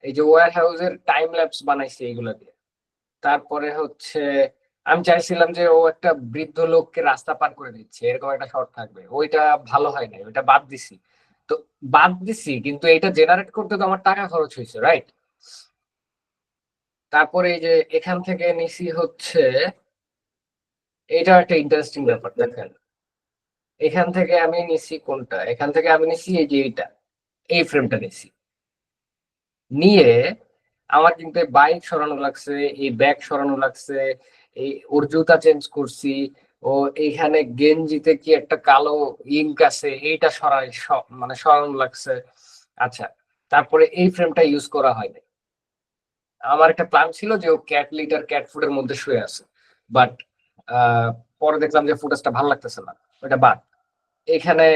এই যে ওয়্যার হাউসের টাইম ল্যাপস বানাইছি এইগুলা দিয়ে। তারপরে হচ্ছে আমি চাইছিলাম যে ও একটা বৃদ্ধ লোককে রাস্তা পার করে দিচ্ছে, এরকম একটা শর্ট থাকবে, ওইটা ভালো হয় নাই, ওইটা বাদ দিছি। তো বাদ দিছি, কিন্তু এটা জেনারেট করতে তো আমার টাকা খরচ হয়েছে, রাইট? তারপরে এই যে এখান থেকে নিছি হচ্ছে, এটা একটা ইন্টারেস্টিং ব্যাপার দেখেন, এখান থেকে আমি নিছি কোনটা, এখান থেকে আমি নিছি এই যে এই ফ্রেমটা নিছি, নিয়ে আমার কিন্তু বাইক সরানো লাগছে, এই ব্যাগ সরানো লাগছে, এই ওর জুতা চেঞ্জ করছি, ও এইখানে গেঞ্জিতে কি একটা কালো ইঙ্ক আছে, এইটা মানে সরানো লাগছে। আচ্ছা, তারপরে এই ফ্রেমটা ইউজ করা হয়নি। আমার একটা প্ল্যান ছিল যে ও ক্যাট ফুডের মধ্যে শুয়ে আছে, বাট পরে দেখলাম যে ফুটেজটা ভালো লাগতেছে না, ওটা বাদ। এখানে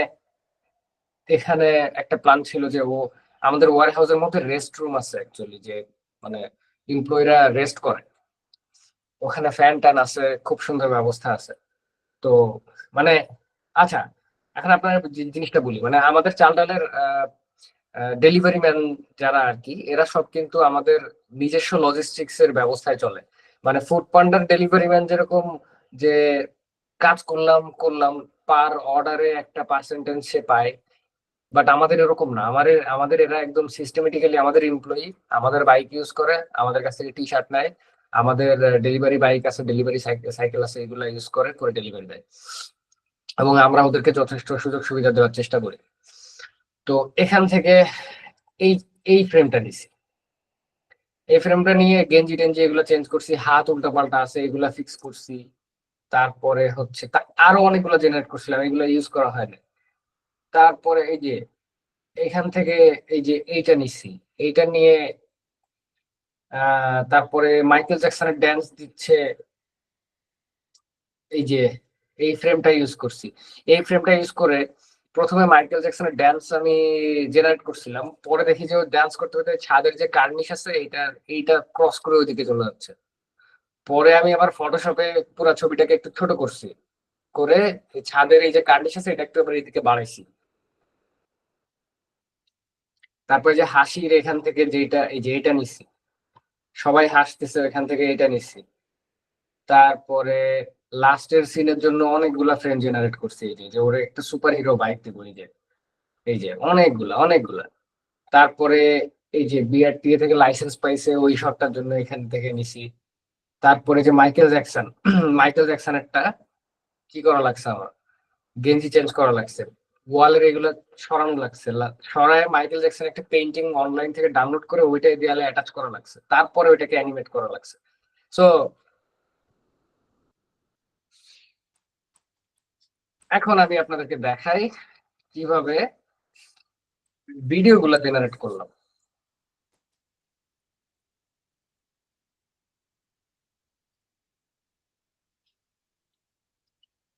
এখানে একটা প্ল্যান ছিল যে ও আমাদের ওয়ার হাউসের মধ্যে রেস্ট রুম আছে অ্যাকচুয়ালি, যে মানে এমপ্লয়িরা রেস্ট করে, ওখানে ফ্যান ট্যান আছে, খুব সুন্দর ব্যবস্থা আছে। তো মানে আচ্ছা, এখন আপনার জিনিসটা বলি, মানে আমাদের চাল ডালের ডেলিভারি ম্যান যারা আর কি, এরা সব কিন্তু আমাদের নিজস্ব লজিস্টিক্স এর ব্যবস্থায় চলে। মানে ফুড পান্ডার ডেলিভারি ম্যান যেরকম যে কাজ করলাম পার অর্ডারে একটা পার্সেন্টেজ সে পায়, বাট আমাদের এরকম না। আমাদের এরা একদম সিস্টেমেটিক্যালি আমাদের এমপ্লয়ি, আমাদের বাইক ইউজ করে, আমাদের কাছ থেকে টি শার্ট নেয়, আমাদের ডেলিভারি বাইক আছে, ডেলিভারি সাইকেল আছে, এগুলো ইউজ করে ডেলিভারি দেয়, এবং আমরা ওদেরকে যথেষ্ট সুযোগ সুবিধা দেওয়ার চেষ্টা করি। তো এখান থেকে এই এই ফ্রেমটা নিছি, এই ফ্রেমটা নিয়ে গেঞ্জি টেঞ্জি এগুলো চেঞ্জ করছি, হাত উল্টা পাল্টা আছে এগুলা ফিক্স করছি। তারপরে হচ্ছে আরো অনেকগুলো জেনারেট করছিলাম, এগুলো ইউজ করা হয় না। তারপরে এই যে এখান থেকে এই যে এইটা নিছি, এইটা নিয়ে তারপরে মাইকেল জ্যাকসনের ড্যান্স দিচ্ছে, এই যে এই ফ্রেমটা ইউজ করছি। এই ফ্রেমটা ইউজ করে প্রথমে মাইকেল জ্যাকসনের ড্যান্স আমি জেনারেট করছিলাম, পরে দেখি যে ড্যান্স করতে করতে ছাদের যে কার্নিশ আছে এইটা ক্রস করে ওইদিকে চলে যাচ্ছে। পরে আমি আবার ফটোশপে পুরো ছবিটাকে একটু ছোট করছি, করে এই ছাদের এই যে কার্নিশ আছে এটা একটু আবার এইদিকে বাড়াইছি। তারপরে যে হাসির এখান থেকে যেটা এই যে এটা নিছি, সবাই হাসতেছে এখান থেকে এটা নিছি। তারপরে লাস্টের সিনের জন্য অনেকগুলা ফ্রেম জেনারেট করছি, এই যে ওরে একটা সুপার হিরো বাইক দিব, এই যে অনেকগুলা। তারপরে এই যে বিআরটিএ থেকে লাইসেন্স পাইছে ওই শটটার জন্য এখান থেকে নিছি। তারপরে যে মাইকেল জ্যাকসন মাইকেল জ্যাকসনেরটা কি করা লাগছে, আমার গেঞ্জি চেঞ্জ করা লাগছে, ওয়ালের এগুলো সরানো লাগছে, সরায় মাইকেল জ্যাকসন একটা পেইন্টিং অনলাইন থেকে ডাউনলোড করে ওইটাই দেয়ালে অ্যাটাচ করা লাগছে, তারপরে ওইটাকে অ্যানিমেট করা লাগছে। সো এখন আমি আপনাদেরকে দেখাই কিভাবে ভিডিও গুলা জেনারেট করলাম।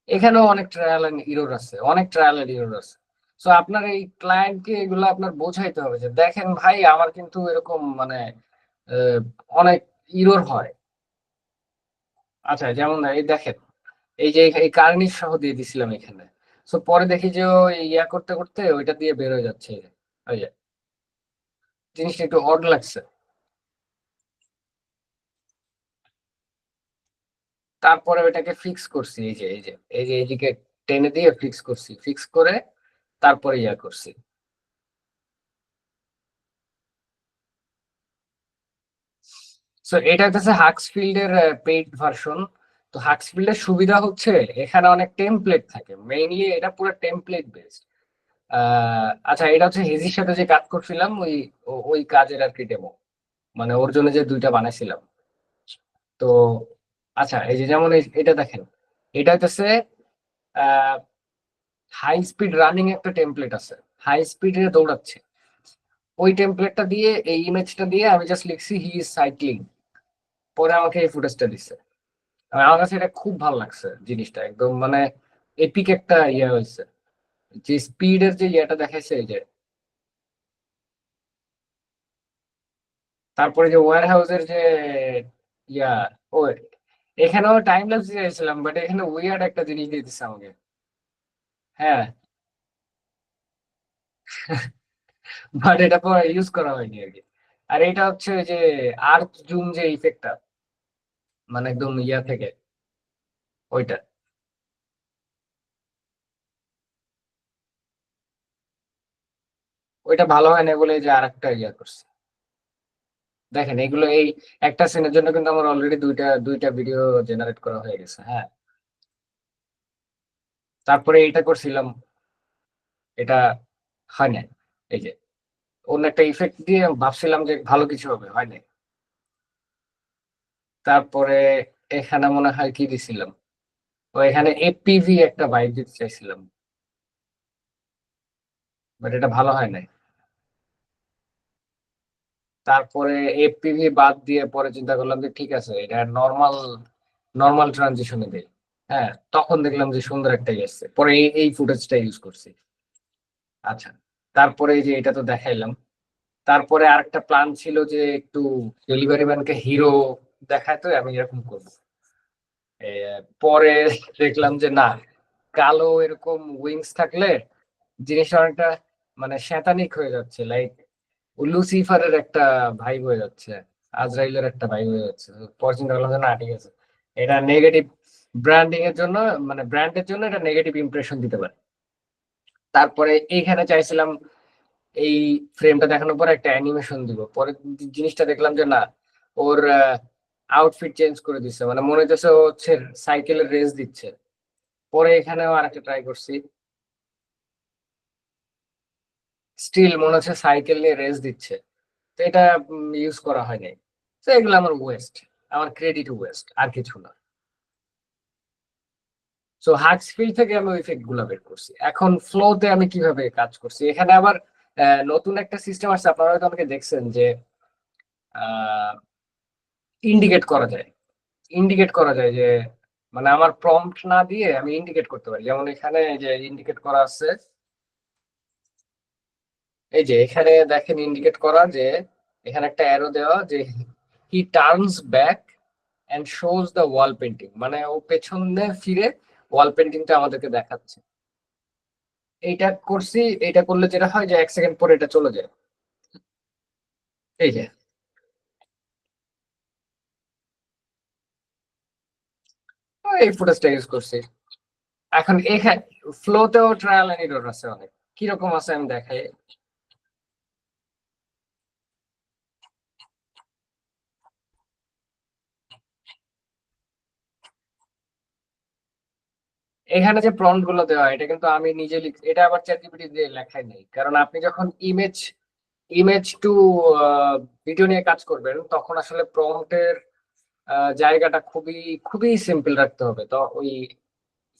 এখানেও অনেক ট্রায়াল এন্ড ইরর আছে। সো আপনার এই ক্লায়েন্টকে এগুলো আপনার বোঝাইতে হবে যে দেখেন ভাই, আমার কিন্তু এরকম মানে আহ, অনেক ইরর হয়। আচ্ছা, যেমন এই দেখেন, এই যে এই কার্নিশ সহ দিয়ে দিছিলাম এখানে, সো পরে দেখি যে ও ইয়া করতে করতে ওইটা দিয়ে বের হয়ে যাচ্ছে, ওই যে জিনিসটা একটু অড লাগছে। তারপরে ওইটাকে ফিক্স করছি, এইদিকে টেনে দিয়ে ফিক্স করছি, ফিক্স করে তারপরে ইয়া করছি। সো এটা হচ্ছে হাক্সফিল্ড এর পেইড ভার্সন। তো হাক্সফিল্ড এর সুবিধা হচ্ছে এখানে অনেক টেমপ্লেট থাকে, মেইনলি এটা পুরো টেমপ্লেট বেসড। আচ্ছা, এটা হচ্ছে হেজির সাথে যে কাজ করছিলাম ওই কাজের আর কি ডেমো, মানে ওর জন্য যে দুইটা বানাইছিলাম। তো আচ্ছা, এই যে যেমন এটা দেখেন, এটা হচ্ছে হাই স্পিড রানিং একটা টেমপ্লেট আছে, হাই স্পিডে দৌড়াচ্ছে। ওই টেমপ্লেটটা দিয়ে এই ইমেজটা দিয়ে আমি জাস্ট লিখছি হি ইজ সাইক্লিং, পরে আমাকে এই ফুটেজটা দিচ্ছে। আমার কাছে এটা খুব ভালো লাগছে, জিনিসটা একদম মানে এপিক একটা ইয়ে হয়েছে, যে স্পিডের যে ইয়েটা দেখাইছে এই যে। তারপরে যে ওয়্যার হাউসের যে ইয়া, ও এখানেও টাইম ল্যাপস দিয়েছিলাম, বাট এখানে উইয়ার্ড একটা জিনিস দিয়ে দিচ্ছে আমাকে। হ্যাঁ, বাট এটা পরে ইউজ করা হয়নি আর কি। আর এটা হচ্ছে ওই যে আর্থ জুম যে ইফেক্টটা, মানে একদম ইয়া থেকে ওইটা। ওইটা ভালো হয় না বলে যে আর একটা ইয়া করছে। দেখেন এগুলো এই একটা সিনের জন্য কিন্তু আমার অলরেডি দুইটা দুইটা ভিডিও জেনারেট করা হয়ে গেছে। হ্যাঁ, তারপরে এটা করছিলাম, এটা হয় না। এই যে অন্য একটা ইফেক্ট দিয়ে ভাবছিলাম যে ভালো কিছু হবে, হয় না। তারপরে এখানে মনে হয় কি দিছিলাম, ও এখানে এপিভি একটা ভাইব দিতে চাইছিলাম, বাট এটা ভালো হয় নাই। তারপরে এপিভি বাদ দিয়ে পরে চিন্তা করলাম যে ঠিক আছে, এটা নর্মাল নর্মাল ট্রানজিশনে দেই। হ্যাঁ, তখন দেখলাম যে সুন্দর একটা এসছে, পরে এই ফুটেজটা ইউজ করছি। আচ্ছা, তারপরে এই যে এটা তো দেখাইলাম। তারপরে আরেকটা প্ল্যান ছিল যে একটু ডেলিভারি ম্যানকে হিরো দেখায়, তো আমি এরকম করবো। পরে দেখলাম যে না, কালো এরকম উইংস থাকলে জিনিসটা অনেকটা মানে শয়তানিক হয়ে যাচ্ছে, লাইক লুসিফারের একটা ভাইব হয়ে যাচ্ছে, আজরাইলের একটা ভাইব হয়ে যাচ্ছে। পরে চিন্তা করলাম যে না ঠিক আছে, এটা নেগেটিভ ব্র্যান্ডিং এর জন্য, মানে ব্র্যান্ডের জন্য এটা নেগেটিভ ইমপ্রেশন দিতে পারে। তারপরে এইখানে চাইছিলাম এই ফ্রেমটা দেখানোর পরে একটা অ্যানিমেশন দিব, পরে জিনিসটা দেখলাম যে না, ওর আউটফিট চেঞ্জ করে দিচ্ছে, মানে মনে হচ্ছে ও হচ্ছে সাইকেলের রেস দিচ্ছে। পরে এখানেও আরেকটা ট্রাই করছি, স্টিল মনে হচ্ছে সাইকেল নিয়ে রেস দিচ্ছে। তো এটা ইউজ করা হয় নাই। তো এগুলো আমার ওয়েস্ট, আমার ক্রেডিট ওয়েস্ট, আর কিছু না। সো হাক্সফিল থেকে আমি ওই ইফেক্ট গুলা বের করছি। এখন ফ্লোতে আমি কিভাবে কাজ করছি, এখানে আবার নতুন একটা সিস্টেম আছে, আপনারা হয়তো অনেকে দেখছেন যে ইন্ডিকেট করা যায়। ইন্ডিকেট করা যায় যে মানে আমার প্রম্পট না দিয়ে আমি ইন্ডিকেট করতে পারি, যেমন এখানে যে ইন্ডিকেট করা আছে, এই যে এখানে দেখেন ইন্ডিকেট করা যে এখানে একটা অ্যারো দেওয়া যে he turns back and shows the wall painting, মানে ও পেছনে ফিরে ওয়াল পেন্টিংটা আমাদেরকে দেখাচ্ছে। এইটা করছি, এইটা করলে যেটা হয় যে 1 সেকেন্ড পরে এটা চলে যায়। এই যে এই ফুটেজটা ইউজ করছি। এখন এখানে ফ্লোতেও ট্রায়াল এন্ড এরর আছে অনেক, কিরকম আছে আমি দেখাই। এখানে যে প্রম্পট গুলো দেওয়া এটা কিন্তু আমি নিজে এটা আবার চ্যাটজিপিটি দিয়ে লেখাই নেই, কারণ আপনি যখন ইমেজ ইমেজ টু ভিডিও নিয়ে কাজ করবেন তখন আসলে প্রম্পটের জায়গাটা খুবই খুবই সিম্পল রাখতে হবে। তো ওই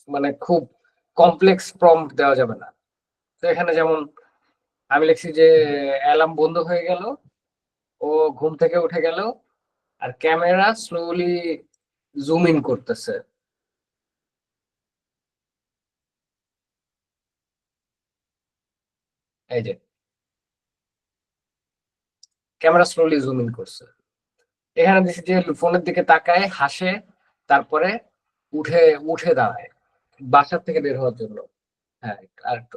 মানে খুব কমপ্লেক্স প্রম্পট দেওয়া যাবে না। তো এখানে যেমন আমি লিখছি যে অ্যালার্ম বন্ধ হয়ে গেল, ও ঘুম থেকে উঠে গেল, আর ক্যামেরা স্লোলি জুম ইন করতেছে। এই যে ক্যামেরা স্লোলি জুম ইন করছে। এখানে দেখছি যে ফোনের দিকে তাকায়, হাসে, তারপরে উঠে উঠে দাঁড়ায় বাসার থেকে বের হওয়ার জন্য। হ্যাঁ, আর একটু।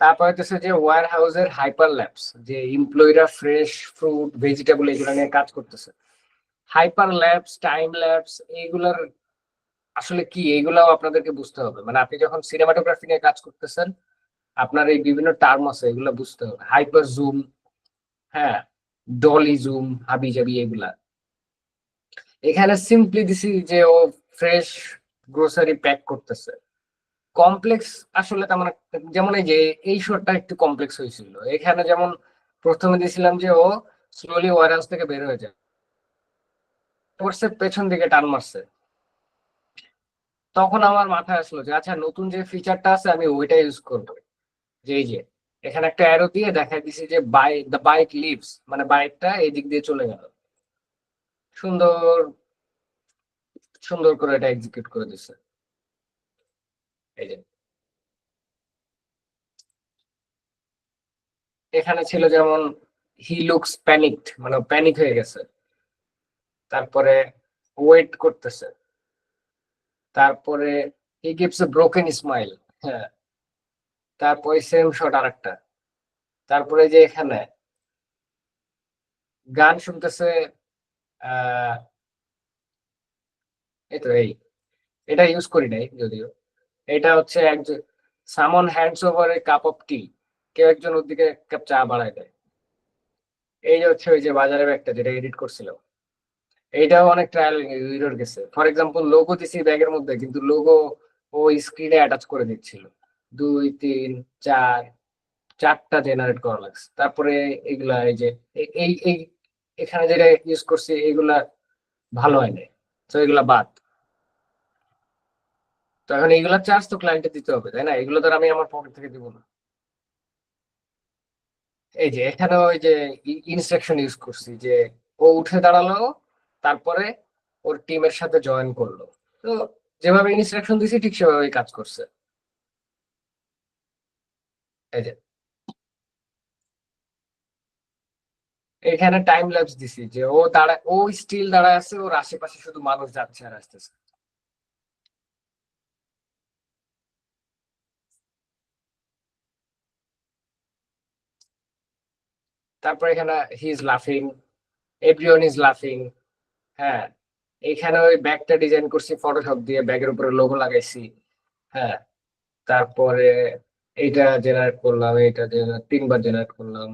তারপর হচ্ছে যে ওয়্যার হাউসের হাইপার ল্যাবস, যে এমপ্লয়িরা ফ্রেশ ফ্রুট ভেজিটেবল এগুলো নিয়ে কাজ করতেছে। হাইপার ল্যাবস, টাইম ল্যাবস, এইগুলার আসলে কি, এইগুলাও আপনাদেরকে বুঝতে হবে। মানে আপনি যখন সিনেমাটোগ্রাফি নিয়ে কাজ করতেছেন, আপনার এই বিভিন্ন টার্ম আছে, এগুলো বুঝতে হবে। হাইপার জুম, হ্যাঁ, ডলি জুম, হাবি জাবি এগুলা। এখানে সিম্পলি দিছি যে ও ফ্রেশ গ্রোসারি প্যাক করতেছে। কমপ্লেক্স আসলে তেমন যেমন এই যে এই শটটা একটু কমপ্লেক্স হয়েছিল। এখানে যেমন প্রথমে দিয়েছিলাম যে ও স্লোলি ওয়ারহাউস থেকে বের হয়ে যায়, পড়ছে পেছন দিকে টান মারছে, তখন আমার মাথায় আসলো যে আচ্ছা নতুন যে ফিচারটা আছে আমি ওইটা ইউজ করবো। যে এই যে এখানে একটা অ্যারো দিয়ে দেখাই দিছি যে দ্য বাইক লিভস, মানে বাইকটা এই দিক দিয়ে চলে গেল। সুন্দর সুন্দর করে এটা এক্সিকিউট করে দিচ্ছে। এই যে এখানে ছিল যেমন হি লুকস প্যানিকড, মানে প্যানিক হয়ে গেছে, তারপরে ওয়েট করতেছে, তারপরে he gives a broken smile, হ্যাঁ, তারপরে সেম শট আরেকটা, তারপরে যে এখানে গান শুনতেছে, আহ এই তো এটা ইউজ করি নাই যদিও। এটা হচ্ছে একজন someone hands over a cup of tea, কেউ একজন ওর দিকে এক কাপ চা বাড়ায় দেয়। এই যে হচ্ছে ওই যে বাজারের একটা যেটা এডিট করছিলাম, এইটাও অনেক ট্রায়াল এরর গেছে। ফর এক্সাম্পল লোগো দিছি ব্যাগের মধ্যে, কিন্তু লোগো ও স্ক্রিনে অ্যাটাচ করে দিচ্ছিল। 2 3 4 4টা জেনারেট করা লাগছে। তারপরে এগুলা এই যে এই এই এখানে যেটা ইউজ করছি এগুলা ভালো হয় নাই, তো এগুলা বাদ। তো এখন এইগুলা চার্জ তো ক্লায়েন্টে দিতে হবে, তাই না? এগুলো তো আর আমি আমার পকেট থেকে দিব না। এই যে এখানে ওই যে ইনস্ট্রাকশন ইউজ করছি যে ও উঠে দাঁড়ালো, তারপরে ওর টিমের সাথে জয়েন করলো। তো যেভাবে ইনস্ট্রাকশন দিছি ঠিক সেভাবেই কাজ করছে। এই যে এখানে টাইম ল্যাপস দিছি যে ও স্টিল দাঁড়ায় আছে, ওর আশেপাশে শুধু মানুষ যাচ্ছে আর আসতেছে। তারপর এখানে হি ইজ লাফিং, এভরিওয়ান ইজ লাফিং, হ্যাঁ। এখানে ওই ব্যাগটা ডিজাইন করছি ফটোশপ দিয়ে, ব্যাগের উপরে লোগো লাগাইছি, হ্যাঁ। তারপরে এইটা জেনারেট করলাম, এইটা 3বার জেনারেট করলাম।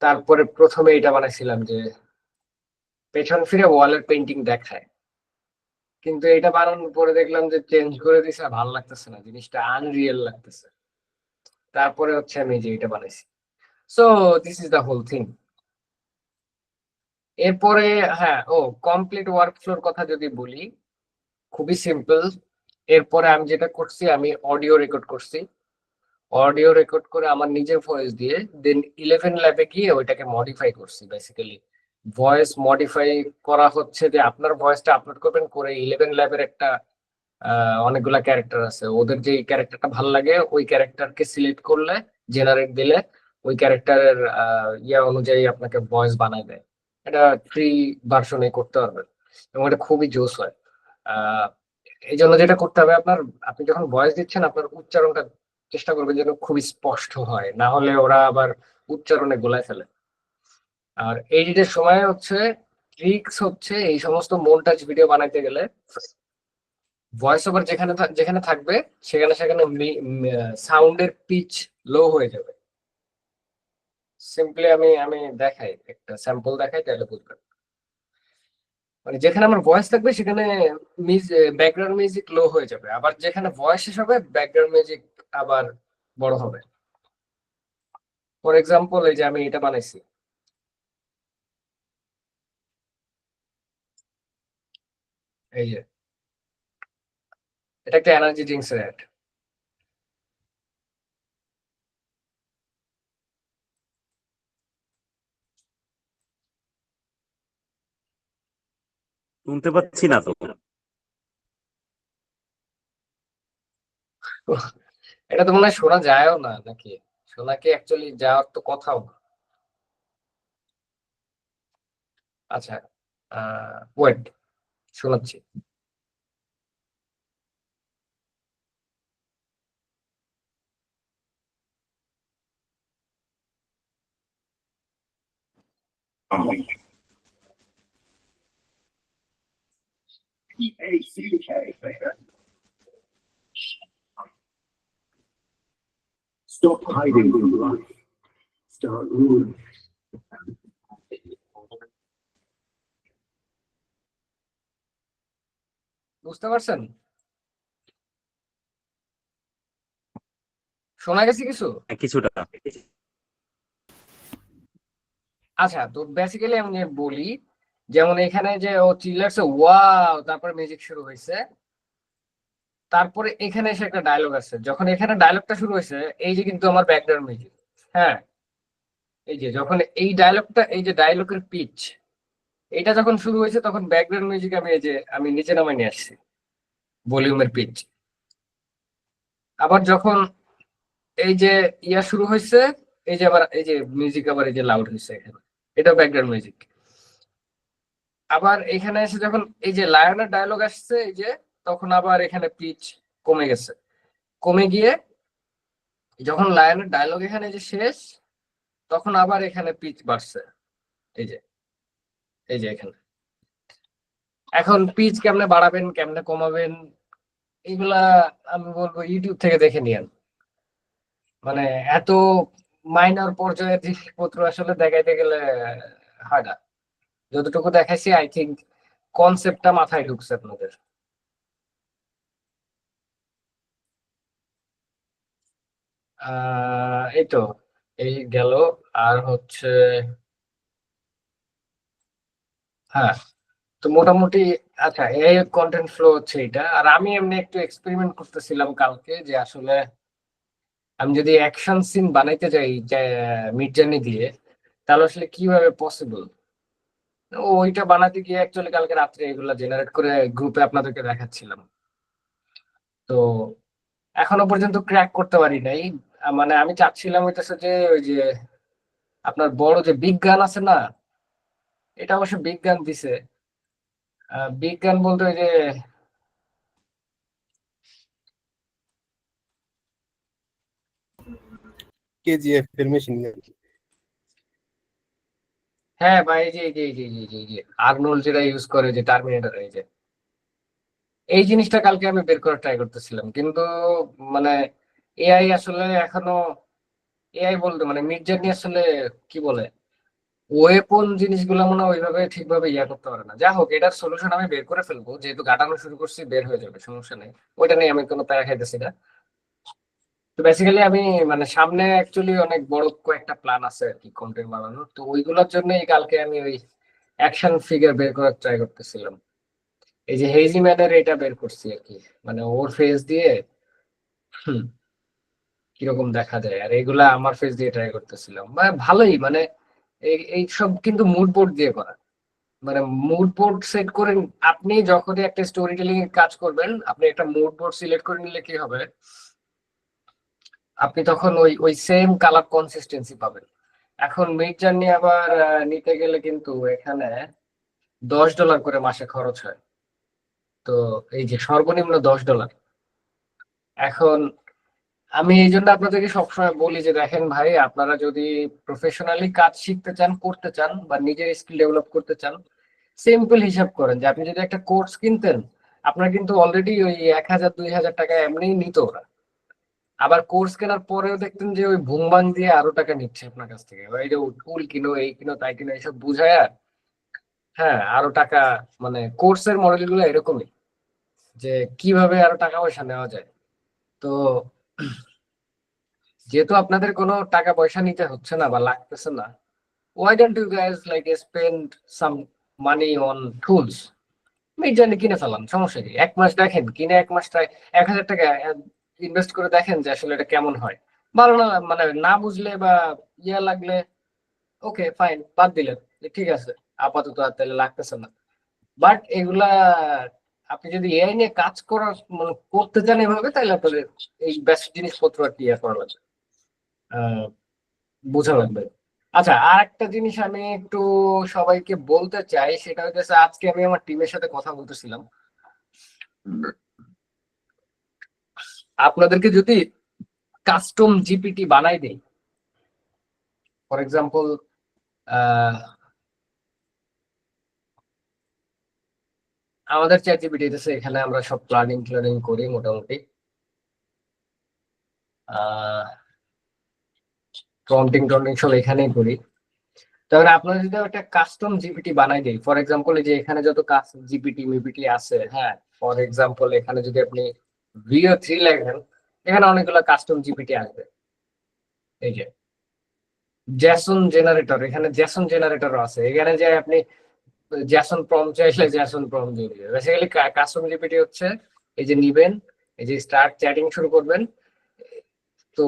তারপরে প্রথমে এটা বানাইছিলাম যে পেছন ফিরে ওয়ালের পেন্টিং দেখায়, কিন্তু এটা বানানোর পরে দেখলাম যে চেঞ্জ করে দিছে, আর ভালো লাগতেছে না, জিনিসটা আনরিয়েল লাগতেছে। তারপরে হচ্ছে আমি যে এটা বানাইছি। So this is the whole thing. এরপরে হ্যাঁ, কমপ্লিট ওয়ার্ক ফ্লোর কথা যদি বলি, খুবই সিম্পল। এরপরে আমি যেটা করছি, আমি অডিও রেকর্ড করছি। অডিও রেকর্ড করে আমার নিজের ভয়েস দিয়ে দেন 11 ল্যাবে গিয়ে ওইটাকে মডিফাই করছি। বেসিক্যালি ভয়েস মডিফাই করা হচ্ছে যে আপনার ভয়েসটা আপলোড করবেন করে 11 ল্যাবের একটা অনেকগুলা ক্যারেক্টার আছে, ওদের যে ক্যারেক্টারটা ভালো লাগে ওই ক্যারেক্টারকে সিলেক্ট করলে জেনারেট দিলে ওই ক্যারেক্টারের ইয়া অনুযায়ী আপনাকে ভয়েস বানায় দেয়। এটা ফ্রি ভার্সনে করতে পারবেন এবং এটা খুবই জোস হয়। আহ এই জন্য যেটা করতে হবে আপনার, আপনি যখন ভয়েস দিচ্ছেন আপনার উচ্চারণটা চেষ্টা করবেন যেন খুবই স্পষ্ট হয়, না হলে ওরা আবার উচ্চারণে গোলায় ফেলে। আর এডিটের সময় হচ্ছে ট্রিক্স হচ্ছে এই সমস্ত মন্টাজ ভিডিও বানাইতে গেলে ভয়েস ওভার যেখানে যেখানে থাকবে সেখানে সেখানে সাউন্ডের পিচ লো হয়ে যাবে। সিম্পলি আমি আমি দেখাই, একটা স্যাম্পল দেখাই তাহলে বুঝবেন। মানে যেখানে আমার ভয়েস থাকবে সেখানে ব্যাকগ্রাউন্ড মিউজিক লো হয়ে যাবে, আবার যেখানে ভয়েস শেষ হবে ব্যাকগ্রাউন্ড মিউজিক আবার বড় হবে। ফর এক্সাম্পল এই যে আমি এটা বানাইছি, এই যে এটা একটা এনার্জি ড্রিঙ্কস এর অ্যাড। শুনতে পাচ্ছি না তো। এটা তো মনে হয় শোনা যায়ও না নাকি? শোনা কি অ্যাকচুয়ালি যাওয়ার তো কথাও না। আচ্ছা, ওয়েট, শোনাচ্ছি। Stop hiding from life. Start ruling. বুঝতে পারছেন? শোনা গেছে কিছু? কিছুটা। আচ্ছা, তো বেসিক্যালি আমি বলি, যেমন এখানে যে ও চিল্লাচ্ছে ওয়াও, তারপর মিউজিক শুরু হয়েছে, তারপরে এখানে এসে একটা ডায়লগ আছে। যখন এখানে ডায়লগটা শুরু হয়েছে, এই যে কিন্তু আমার ব্যাকগ্রাউন্ড মিউজিক, হ্যাঁ, এই যে যখন এই ডায়লগটা, এই যে ডায়লগের পিচ, এটা যখন শুরু হয়েছে তখন ব্যাকগ্রাউন্ড মিউজিক আমি এই যে আমি নিচে নামাই নিয়ে আসছি ভলিউমের পিচ। আবার যখন এই যে ইয়া শুরু হয়েছে, এই যে আবার এই যে মিউজিক আবার এই যে লাউড হয়েছে এখানে, এটা ব্যাকগ্রাউন্ড মিউজিক। আবার এখানে এসে যখন এই যে লায়নের ডায়লগ আসছে, এই যে তখন আবার এখানে পিচ কমে গেছে, কমে গিয়ে যখন লায়নের ডায়লগ এখানে যে শেষ, তখন আবার এখানে পিচ বাড়ছে, এই যে এই যে এখানে। এখন পিচ কেমনে বাড়াবেন কেমনে কমাবেন এগুলা আমি বলবো ইউটিউব থেকে দেখে নিয়েন। মানে এত মাইনর পর্যায়ের জিনিসপত্র আসলে দেখাইতে গেলে হয় না। যতটুকু দেখাইছি আই থিঙ্ক কনসেপ্টটা মাথায় ঢুকছে আপনাদের। এই তো, এই গেল। আর হচ্ছে, হ্যাঁ, তো মোটামুটি আচ্ছা, এই কন্টেন্ট ফ্লো হচ্ছে এটা। আর আমি এমনি একটু এক্সপেরিমেন্ট করতেছিলাম কালকে, যে আসলে আমি যদি অ্যাকশন সিন বানাইতে যাই যে মিড জার্নি দিয়ে, তাহলে আসলে কিভাবে পসিবল। ওইটা বানাতে গিয়ে অ্যাকচুয়ালি কালকে রাত্রে এগুলা জেনারেট করে গ্রুপে আপনাদেরকে দেখাচ্ছিলাম। তো এখনো পর্যন্ত ক্র্যাক করতে পারি নাই। মানে আমি চাচ্ছিলাম হইতেছে যে ওই যে আপনার বড় যে বিজ্ঞান আছে না, এটা অবশ্য বিজ্ঞান দিছে। বিজ্ঞান বলতে ওই যে, কেজিএফ এর মেশিন গান। হ্যাঁ ভাই, এই যে এই যে এই যে এই যে এই যে আর্নল্ড যেটা ইউজ করে যে টার্মিনেটর, এই যে এই জিনিসটা কালকে আমি বের করার ট্রাই করতেছিলাম, কিন্তু মানে এআই আসলে এখনো, এআই বলতে মানে মিড জার্নি আসলে কি বলে, ওয়েপন জিনিসগুলো মনে হয় ওইভাবে ঠিকভাবে ইয়া করতে পারে না। যা হোক, এটার সলিউশন আমি বের করে ফেলবো, যেহেতু গাটানো শুরু করছি বের হয়ে যাবে, সমস্যা নেই। ওইটা নিয়ে আমি কোনো প্যারা খাইতেছি না। তো বেসিক্যালি আমি মানে সামনে অ্যাকচুয়ালি অনেক বড় কয়েকটা প্ল্যান আছে আর কি কন্টেন্ট বানানোর, তো ওইগুলোর জন্যই কালকে আমি ওই অ্যাকশন ফিগার বের করার ট্রাই করতেছিলাম। এই যে হেজি ম্যানের এটা বের করছি আর কি, মানে ওর ফেস দিয়ে হুম, কিরকম দেখা যায়, আর এগুলা আমার ফেস দিয়ে ট্রাই করতেছিলাম। মানে ভালোই, মানে এই সব কিন্তু মুড বোর্ড দিয়ে করা। মানে মুড বোর্ড সেট করে আপনি যখনই একটা স্টোরি টেলিং এর কাজ করবেন, আপনি একটা মুড বোর্ড সিলেক্ট করে নিলে কি হবে, আপনি তখন ওই ওই সেম কালার কনসিস্টেন্সি পাবেন। এখন মিড জার্নি আবার নিতে গেলে কিন্তু এখানে $10 করে মাসে খরচ হয়। তো এই যে সর্বনিম্ন $10। এখন আমি এই জন্য আপনাদেরকে সবসময় বলি যে দেখেন ভাই, আপনারা যদি প্রফেশনালি কাজ শিখতে চান, করতে চান, বা নিজের স্কিল ডেভেলপ করতে চান, সিম্পল হিসাব করেন যে আপনি যদি একটা কোর্স কিনতেন, আপনার কিন্তু অলরেডি ওই 1000-2000 টাকা এমনিই নিত ওরা। আবার কোর্স কেনার পরেও দেখতেন যে ওই ভুংবাং দিয়ে আরো টাকা নিচ্ছে আপনার কাছ থেকে, ওই যে টুল কিনো, এই কিনো, তাই কিনো, এইসব বুঝায়, হ্যাঁ, আরো টাকা। মানে কোর্সের মডেল গুলো এরকমই, যে কিভাবে আরো টাকা পয়সা নেওয়া যায়। তো যেহেতু আপনাদের কোনো টাকা পয়সা নিতে হচ্ছে না বা লাগতেছে না, why don't you guys like spend some money on tools? Mid journey কিনে ফেলান, সমস্যা কি? 1 মাস দেখেন, কিনে 1 মাস 1000 টাকা ইনভেস্ট করে দেখেন যে আসলে এটা কেমন হয়। ভালো না মানে না বুঝলে বা ইয়া লাগলে ওকে ফাইন, বাদ দিলেন যে ঠিক আছে, আপাতত আর তাহলে লাগতেছে না। বাট এগুলা আপনি যদি এআই নিয়ে কাজ করার মানে করতে চান এভাবে, তাহলে আপনাদের এই বেস্ট জিনিসপত্র আর কি ইয়া করা লাগবে, আহ বোঝা লাগবে। আচ্ছা, আর একটা জিনিস আমি একটু সবাইকে বলতে চাই, সেটা হচ্ছে আজকে আমি আমার টিমের সাথে কথা বলতেছিলাম। আপনাদেরকে যদি কাস্টম জিপিটি বানাই দেই, ফর এক্সাম্পল আমাদের চ্যাট জিপিটি আছে, এখানে আমরা সব প্ল্যানিং ট্যানিং করি মোটামুটি, প্রম্পটিং টম্পটিং সব এখানেই করি। তাহলে আপনারা যদি একটা কাস্টম জিপিটি বানাই দেয়, ফর এক্সাম্পল যে এখানে যত জিপিটি মিপিটি আছে, হ্যাঁ, ফর এক্সাম্পল এখানে যদি আপনি VO3 লেখেন, এখানে অনেকগুলো কাস্টম জিপিটি আসবে। এই যে জ্যাসন জেনারেটর, এখানে জ্যাসন জেনারেটর আছে, এখানে যে আপনি জ্যাসন প্রম চাইলে জ্যাসন প্রম দিয়ে দিবে। বেসিক্যালি কাস্টম জিপিটি হচ্ছে এই যে নিবেন, এই যে স্টার্ট চ্যাটিং শুরু করবেন, তো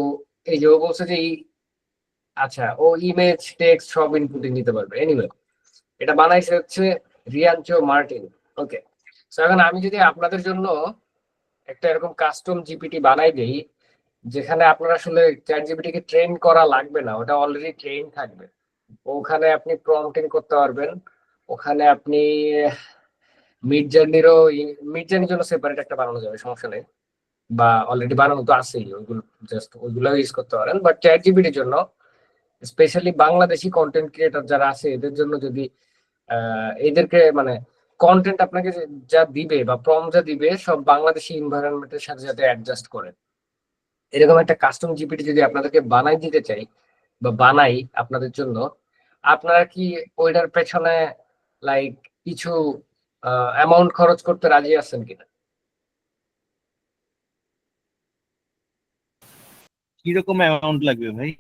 এই যে ও বলছে যে আচ্ছা ও ইমেজ টেক্সট সব ইনপুটে নিতে পারবে। এনিওয়ে এটা বানাইছে হচ্ছে রিয়ানচো মার্টিন। ওকে, সো এখন আমি যদি আপনাদের জন্য একটা এরকম কাস্টম জিপিটি বানাই দেই, যেখানে আপনার আসলে চ্যাট জিপিটি কে ট্রেন করা লাগবে না, ওটা অলরেডি ট্রেন থাকবে, ওখানে আপনি প্রম্পটিং করতে পারবেন, ওখানে আপনি মিড জার্নিরও মিড জার্নির জন্য সেপারেট একটা বানানো যাবে, সমস্যা নেই, বা অলরেডি বানানো তো আছেই, ওইগুলো জাস্ট ওইগুলো ইউজ করতে পারেন। বাট চ্যাট জিপিটির জন্য স্পেশালি বাংলাদেশি কন্টেন্ট ক্রিয়েটর যারা আছে এদের জন্য যদি এদেরকে মানে কন্টেন্ট আপনাকে যা দিবে বা প্রম যা দিবে সব বাংলাদেশি এনভায়রনমেন্টের সাথে সাথে অ্যাডজাস্ট করে, এরকম একটা কাস্টম জিপিটি যদি আপনাদেরকে বানাই দিতে চাই বা বানাই আপনাদের জন্য, আপনারা কি ওইটার পেছনে লাইক কিছু অ্যামাউন্ট খরচ করতে রাজি আছেন কিনা? কিরকম অ্যামাউন্ট লাগবে ভাই?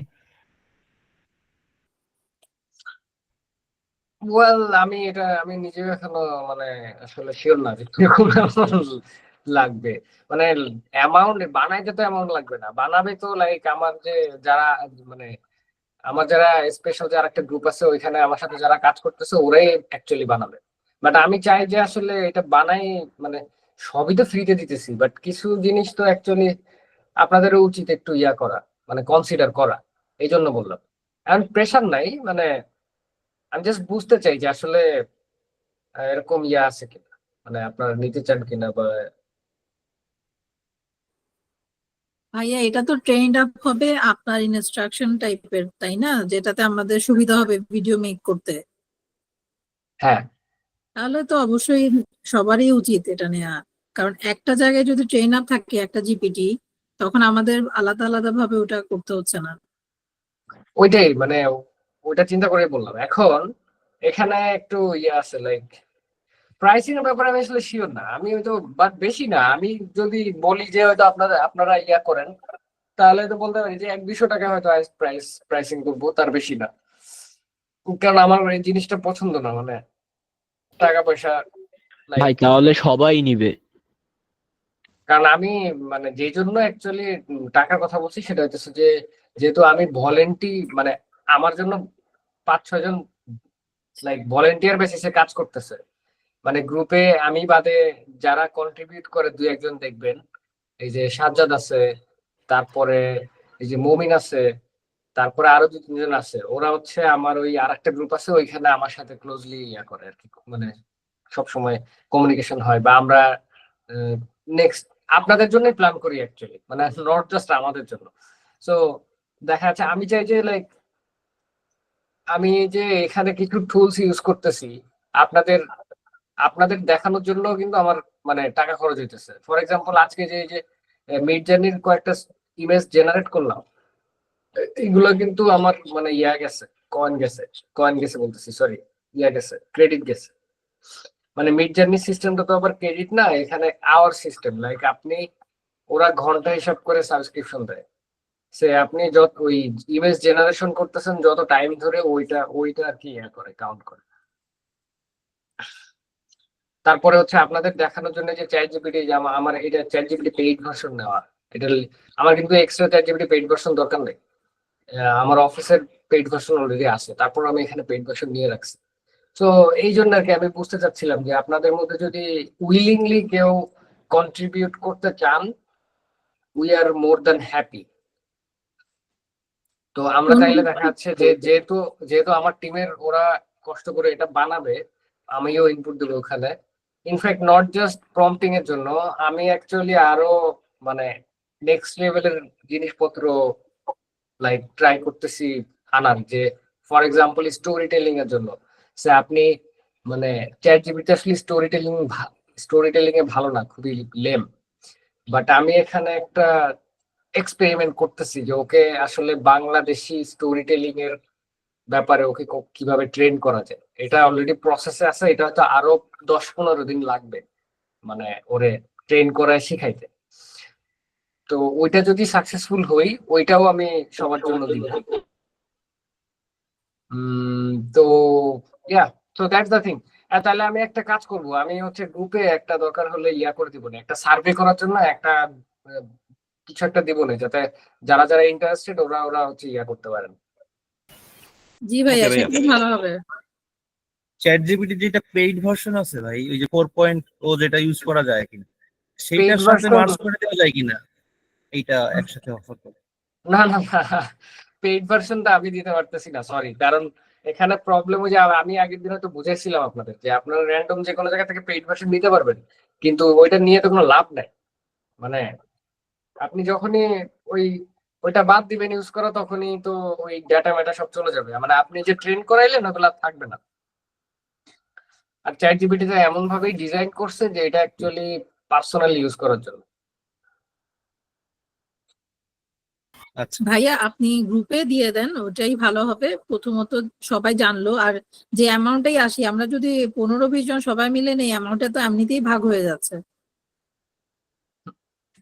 ওয়েল আমি নিজেও এখনো মানে আসলে শিওর না যে কিরকম amount লাগবে। মানে অ্যামাউন্ট বানাইতে তো অ্যামাউন্ট লাগবে না, বানাবে তো লাইক আমার যে যারা মানে আমার যারা স্পেশাল যারা একটা গ্রুপ আছে ওইখানে আমার সাথে যারা কাজ করতেছে ওরাই অ্যাকচুয়ালি বানাবে। বাট আমি চাই যে আসলে এটা বানাই মানে সবই তো ফ্রিতে দিতেছি, বাট কিছু জিনিস তো অ্যাকচুয়ালি আপনাদেরও উচিত একটু ইয়া করা, মানে কনসিডার করা, এই জন্য বললাম। এখন প্রেশার নাই, মানে আমি জাস্ট বুঝতে চাই যে আসলে এরকম ইয়া আছে কিনা, মানে আপনারা নিতে চান কিনা বা ভাইয়া এটা তো ট্রেন্ড আপ হবে আপনার ইনস্ট্রাকশন টাইপের, তাই না, যেটাতে আমাদের সুবিধা হবে ভিডিও মেক করতে। হ্যাঁ। তাহলে তো অবশ্যই সবারই উচিত এটা নেওয়া, কারণ একটা জায়গায় যদি ট্রেন আপ থাকে একটা জিপিটি, তখন আমাদের আলাদা আলাদা ভাবে ওটা করতে হচ্ছে না। ওইটাই মানে ওইটা চিন্তা করে বললাম। এখন এখানে একটু ইয়ে আছে লাইক প্রাইসিং এর ব্যাপারে আমি আসলে শিওর না, আমি হয়তো বাট বেশি না, আমি যদি বলি যে হয়তো আপনারা ইয়া করেন তাহলে তো বলতে পারি যে 100-200 টাকা হয়তো প্রাইসিং করবো, তার বেশি না, কারণ আমার এই জিনিসটা পছন্দ না, মানে টাকা পয়সা ভাই লাইক। তাহলে সবাই নিবে। কারণ আমি মানে যে জন্য অ্যাকচুয়ালি টাকার কথা বলছি সেটা হচ্ছে যে যেহেতু আমি মানে আমার জন্য 5-6 জন লাইক ভলেন্টিয়ার বেসিসে কাজ করতেছে, মানে গ্রুপে আমি বাদে যারা কন্ট্রিবিউট করে 2-1 জন দেখবেন, এই যে সাজ্জাদ আছে, তারপরে এই যে মমিন আছে, তারপরে আরো 2-3 জন আছে, ওরা হচ্ছে আমার ওই আরেকটা গ্রুপ আছে ওইখানে আমার সাথে ক্লোজলি ইয়া করে আর কি, মানে সব সময় কমিউনিকেশন হয়, বা আমরা নেক্সট আপনাদের জন্য প্ল্যান করি অ্যাকচুয়ালি, মানে নট জাস্ট আমাদের জন্য। সো দেখা যাচ্ছে আমি চাই যে লাইক আমি যে এখানে কিছু টুলস ইউজ করতেছি আপনাদের আপনাদের দেখানোর জন্য কিন্তু আমার মানে টাকা খরচ হইতেছে। ফর এক্সাম্পল আজকে যে মিড জার্নির কয়েকটা ইমেজ জেনারেট করলাম, এগুলো কিন্তু আমার মানে কয়েন গেছে বলতেছি, সরি, গেছে, ক্রেডিট গেছে। মানে মিড জার্নি সিস্টেমটা তো আবার ক্রেডিট না, এখানে আওয়ার সিস্টেম, লাইক আপনি ওরা ঘন্টা হিসাব করে সাবস্ক্রিপশন দেয়, সে আপনি যত ওই ইমেজ জেনারেশন করতেছেন যত টাইম ধরে ওইটা আর কি ইয়া করে কাউন্ট করে। তারপরে হচ্ছে আপনাদের দেখানোর জন্য যে চ্যাট জিপিটি, আমার এটা চ্যাট জিপিটি পেইড ভার্সন নেওয়া, এটা আমার কিন্তু extra chat GPT paid version দরকার নেই, আমার অফিসের পেইড ভার্সন অলরেডি আছে, তারপর আমি এখানে পেইড ভার্সন নিয়ে রাখছি। তো এই জন্য আর কি আমি বুঝতে চাচ্ছিলাম যে আপনাদের মধ্যে যদি উইলিংলি কেউ কন্ট্রিবিউট করতে চান, we are more than happy. তো আমরা চাইলে দেখা যাচ্ছে যে যেহেতু যেহেতু আমার টিমের ওরা কষ্ট করে এটা বানাবে, আমিও ইনপুট দেবো ওখানে। ইনফ্যাক্ট নট জাস্ট প্রম্পটিং এর জন্য, আমি অ্যাকচুয়ালি আরো মানে নেক্সট লেভেলের জিনিসপত্র লাইক ট্রাই করতেছি আনার, যে ফর এক্সাম্পল স্টোরি টেলিং এর জন্য। সে আপনি মানে চ্যাট জিপিটি আসলে স্টোরি টেলিং এ ভালো না, খুবই লেম, বাট আমি এখানে একটা এক্সপেরিমেন্ট করতেছি যে ওকে আসলে বাংলাদেশি স্টোরি টেলিং এর ব্যাপারে ওকে কিভাবে ট্রেন করা যায়, এটা অলরেডি প্রসেসে আছে। এটা হয়তো আরো 10-15 দিন লাগবে মানে ওরে ট্রেন করায় শিখাইতে। তো ওইটা যদি সাকসেসফুল হই, ওইটাও আমি সবার জন্য দিব। তো ইয়া, তো দ্যাটস দ্য থিং। তাহলে আমি একটা কাজ করব, আমি হচ্ছে গ্রুপে একটা দরকার হলে ইয়া করে দিব না, একটা সার্ভে করার জন্য একটা আহ, কিছু একটা দিব না, যাতে যারা যারা ইন্টারেস্টেড ওরা ওরা হচ্ছে ইয়া করতে পারেন। জি ভাইয়া, Okay ভাইয়া। সেটা ভালো হবে। চ্যাট জিপিটি যেটা পেইড ভার্সন আছে ভাই, ওই যে 4.0 যেটা ইউজ করা যায় কিনা, সেইটার সাথে version- মার্জ করে দেওয়া যায় কিনা, এইটা একসাথে অফার করে। না না না, পেইড ভার্সনটা আমি দিতে পারতেছি না, সরি। কারণ এখানে প্রবলেম হয়ে যে আমি আগের দিনে তো বুঝাইছিলাম আপনাদের যে আপনারা র্যান্ডম যে কোনো জায়গা থেকে পেইড ভার্সন নিতে পারবেন, কিন্তু ওইটা নিয়ে তো কোনো লাভ নাই। মানে আপনি যখনই ওই ওইটা বাদ দিবেন ইউজ করা, তখনই তো ওই ডাটা ম্যাটা সব চলে যাবে, মানে আপনি যে ট্রেন করাইলেন ওগুলো আর থাকবে না। আর চ্যাট জিপিটি তে এমন ভাবেই ডিজাইন করছে যে এটা অ্যাকচুয়ালি পার্সোনাল ইউজ করার জন্য। আচ্ছা, ভাইয়া আপনি গ্রুপে দিয়ে দেন, ওটাই ভালো হবে। প্রথমত সবাই জানলো, আর যে অ্যামাউন্টটাই আসি, আমরা যদি 15-20 জন সবাই মিলে নেই, অ্যামাউন্টটা তো এমনিতেই ভাগ হয়ে যাচ্ছে।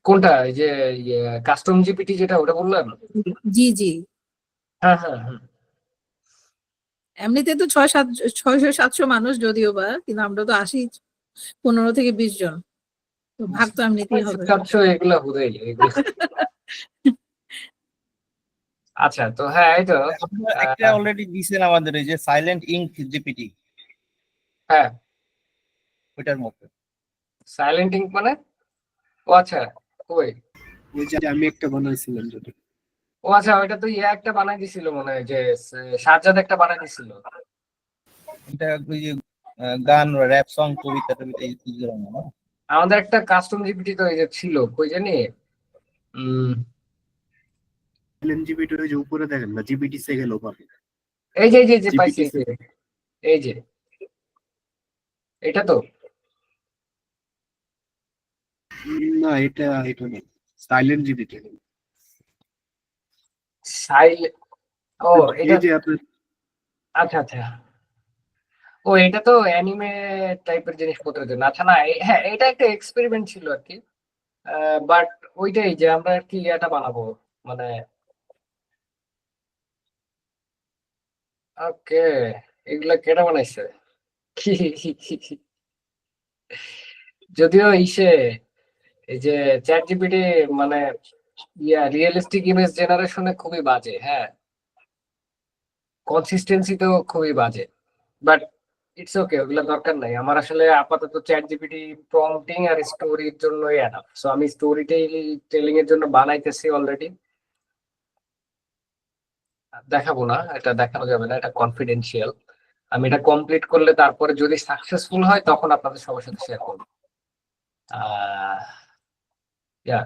কোনটা, এই যে কাস্টম জিপিটি যেটা ওটা বললেন? জি জি, হ্যাঁ হ্যাঁ হ্যাঁ। এমনিতে তো 600-700 মানুষ যদিও বা, কিন্তু আমরা তো আসি 15-20 জন, তো ভাগ তো এমনিতেই হবে। 700 এগুলা হুদেই এগুলো। আচ্ছা, তো হ্যাঁ এই তো আপনারা একটা অলরেডি দিছেন আমাদের, এই যে সাইলেন্ট ইঙ্ক জিপিটি, হ্যাঁ ওইটার মতো। সাইলেন্ট ইঙ্ক মানে? ও আচ্ছা, ওই ওই যে আমি একটা বানাইছিলাম যেটা। ও আচ্ছা, ওইটা তো ইয়ে একটা বানাই দিছিল মনে হয়, যে সাজ্জাদ একটা বানাই দিছিল। এটা ওই যে গান, র‍্যাপ সং, কবিতা টবিতা এই ধরনের না? আমাদের একটা কাস্টম জিপিটি তো এই যে ছিল, কই জানি উম জিপিটি ওই যে উপরে দেখেন না, জিপিটি সেকেন্ড ওপেন। এই যে এই যে GPT পাইছি, এই যে এটা তো না, এটা না, সাইলেন্ট জিপিটি। সাইল ও এটা, এই যে আপনার আচ্ছা আচ্ছা, ও এটা তো অ্যানিমে টাইপের জিনিসপত্রের জন্য। আচ্ছা না, হ্যাঁ এটা একটা এক্সপেরিমেন্ট ছিল আর কি। বাট ওইটাই যে আমরা আর কি এটা বানাবো মানে। ওকে, এগুলা কেটা বানাইছে? যদিও ইসে এই যে চ্যাট জিপিটি মানে রিয়েলিস্টিক ইমেজ জেনারেশনে খুবই বাজে, হ্যাঁ, কনসিস্টেন্সি তো খুবই বাজে। বাট ইটস ওকে, ওগুলো দরকার নাই আমার আসলে। আপাতত চ্যাট জিপিটি প্রম্পটিং আর স্টোরির জন্যই এনাফ। সো আমি স্টোরি টেলিং এর জন্য বানাইতেছি অলরেডি। দেখাবো না, এটা দেখানো যাবে না, এটা কনফিডেন্সিয়াল। আমি এটা কমপ্লিট করলে তারপরে যদি সাকসেসফুল হয় তখন আপনাদের সবার সাথে শেয়ার করবো। ইয়া,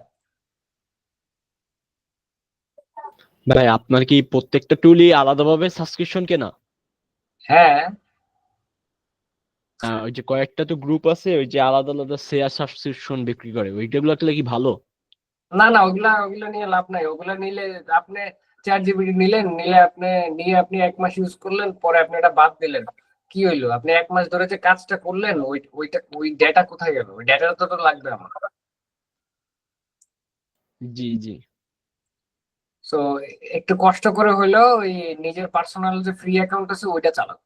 ভাই আপনার কি প্রত্যেকটা টুলই আলাদাভাবে সাবস্ক্রিপশন কেনা? হ্যাঁ ওই যে কয়েকটা তো গ্রুপ আছে ওই যে আলাদা আলাদা শেয়ার সাবস্ক্রিপশন বিক্রি করে, ওইটাগুলো কি ভালো? না না, ওগুলা ওগুলা নিয়ে লাভ নাই। ওগুলা নিলে আপনি চ্যাট জিপিটি নিলেন, নিলে আপনি নিয়ে আপনি 1 মাস ইউজ করলেন, পরে আপনি এটা বাদ দিলেন, কি হইলো? আপনি 1 মাস ধরে যে কাজটা করলেন, ওই ডেটা কোথায় গেল? ওই ডেটাটা তো লাগবে আমার। জি জি। সো একটু কষ্ট করে হইলেও ওই নিজের পার্সোনাল যে ফ্রি অ্যাকাউন্ট আছে ওইটা চালান,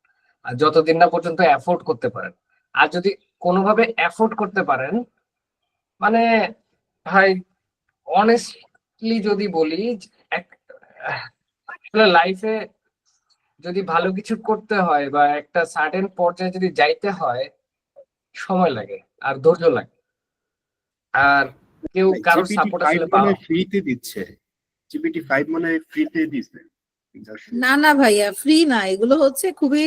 আর যতদিন না পর্যন্ত অ্যাফোর্ড করতে পারেন। আর যদি কোনোভাবে অ্যাফোর্ড করতে পারেন, মানে ভাই অনেস্টলি যদি বলি, আসলে লাইফে যদি ভালো কিছু করতে হয় বা একটা সার্টেন পর্যায়ে যদি যাইতে হয়, সময় লাগে আর ধৈর্য লাগে। আর কেউ কারোর জিপিটি সাপোর্ট 5 আসলে মানে পাওয়া। ফ্রিতে দিচ্ছে। জিপিটি 5 মানে ফ্রিতে দিচ্ছে। না না ভাইয়া, ফ্রি না, এগুলো হচ্ছে খুবই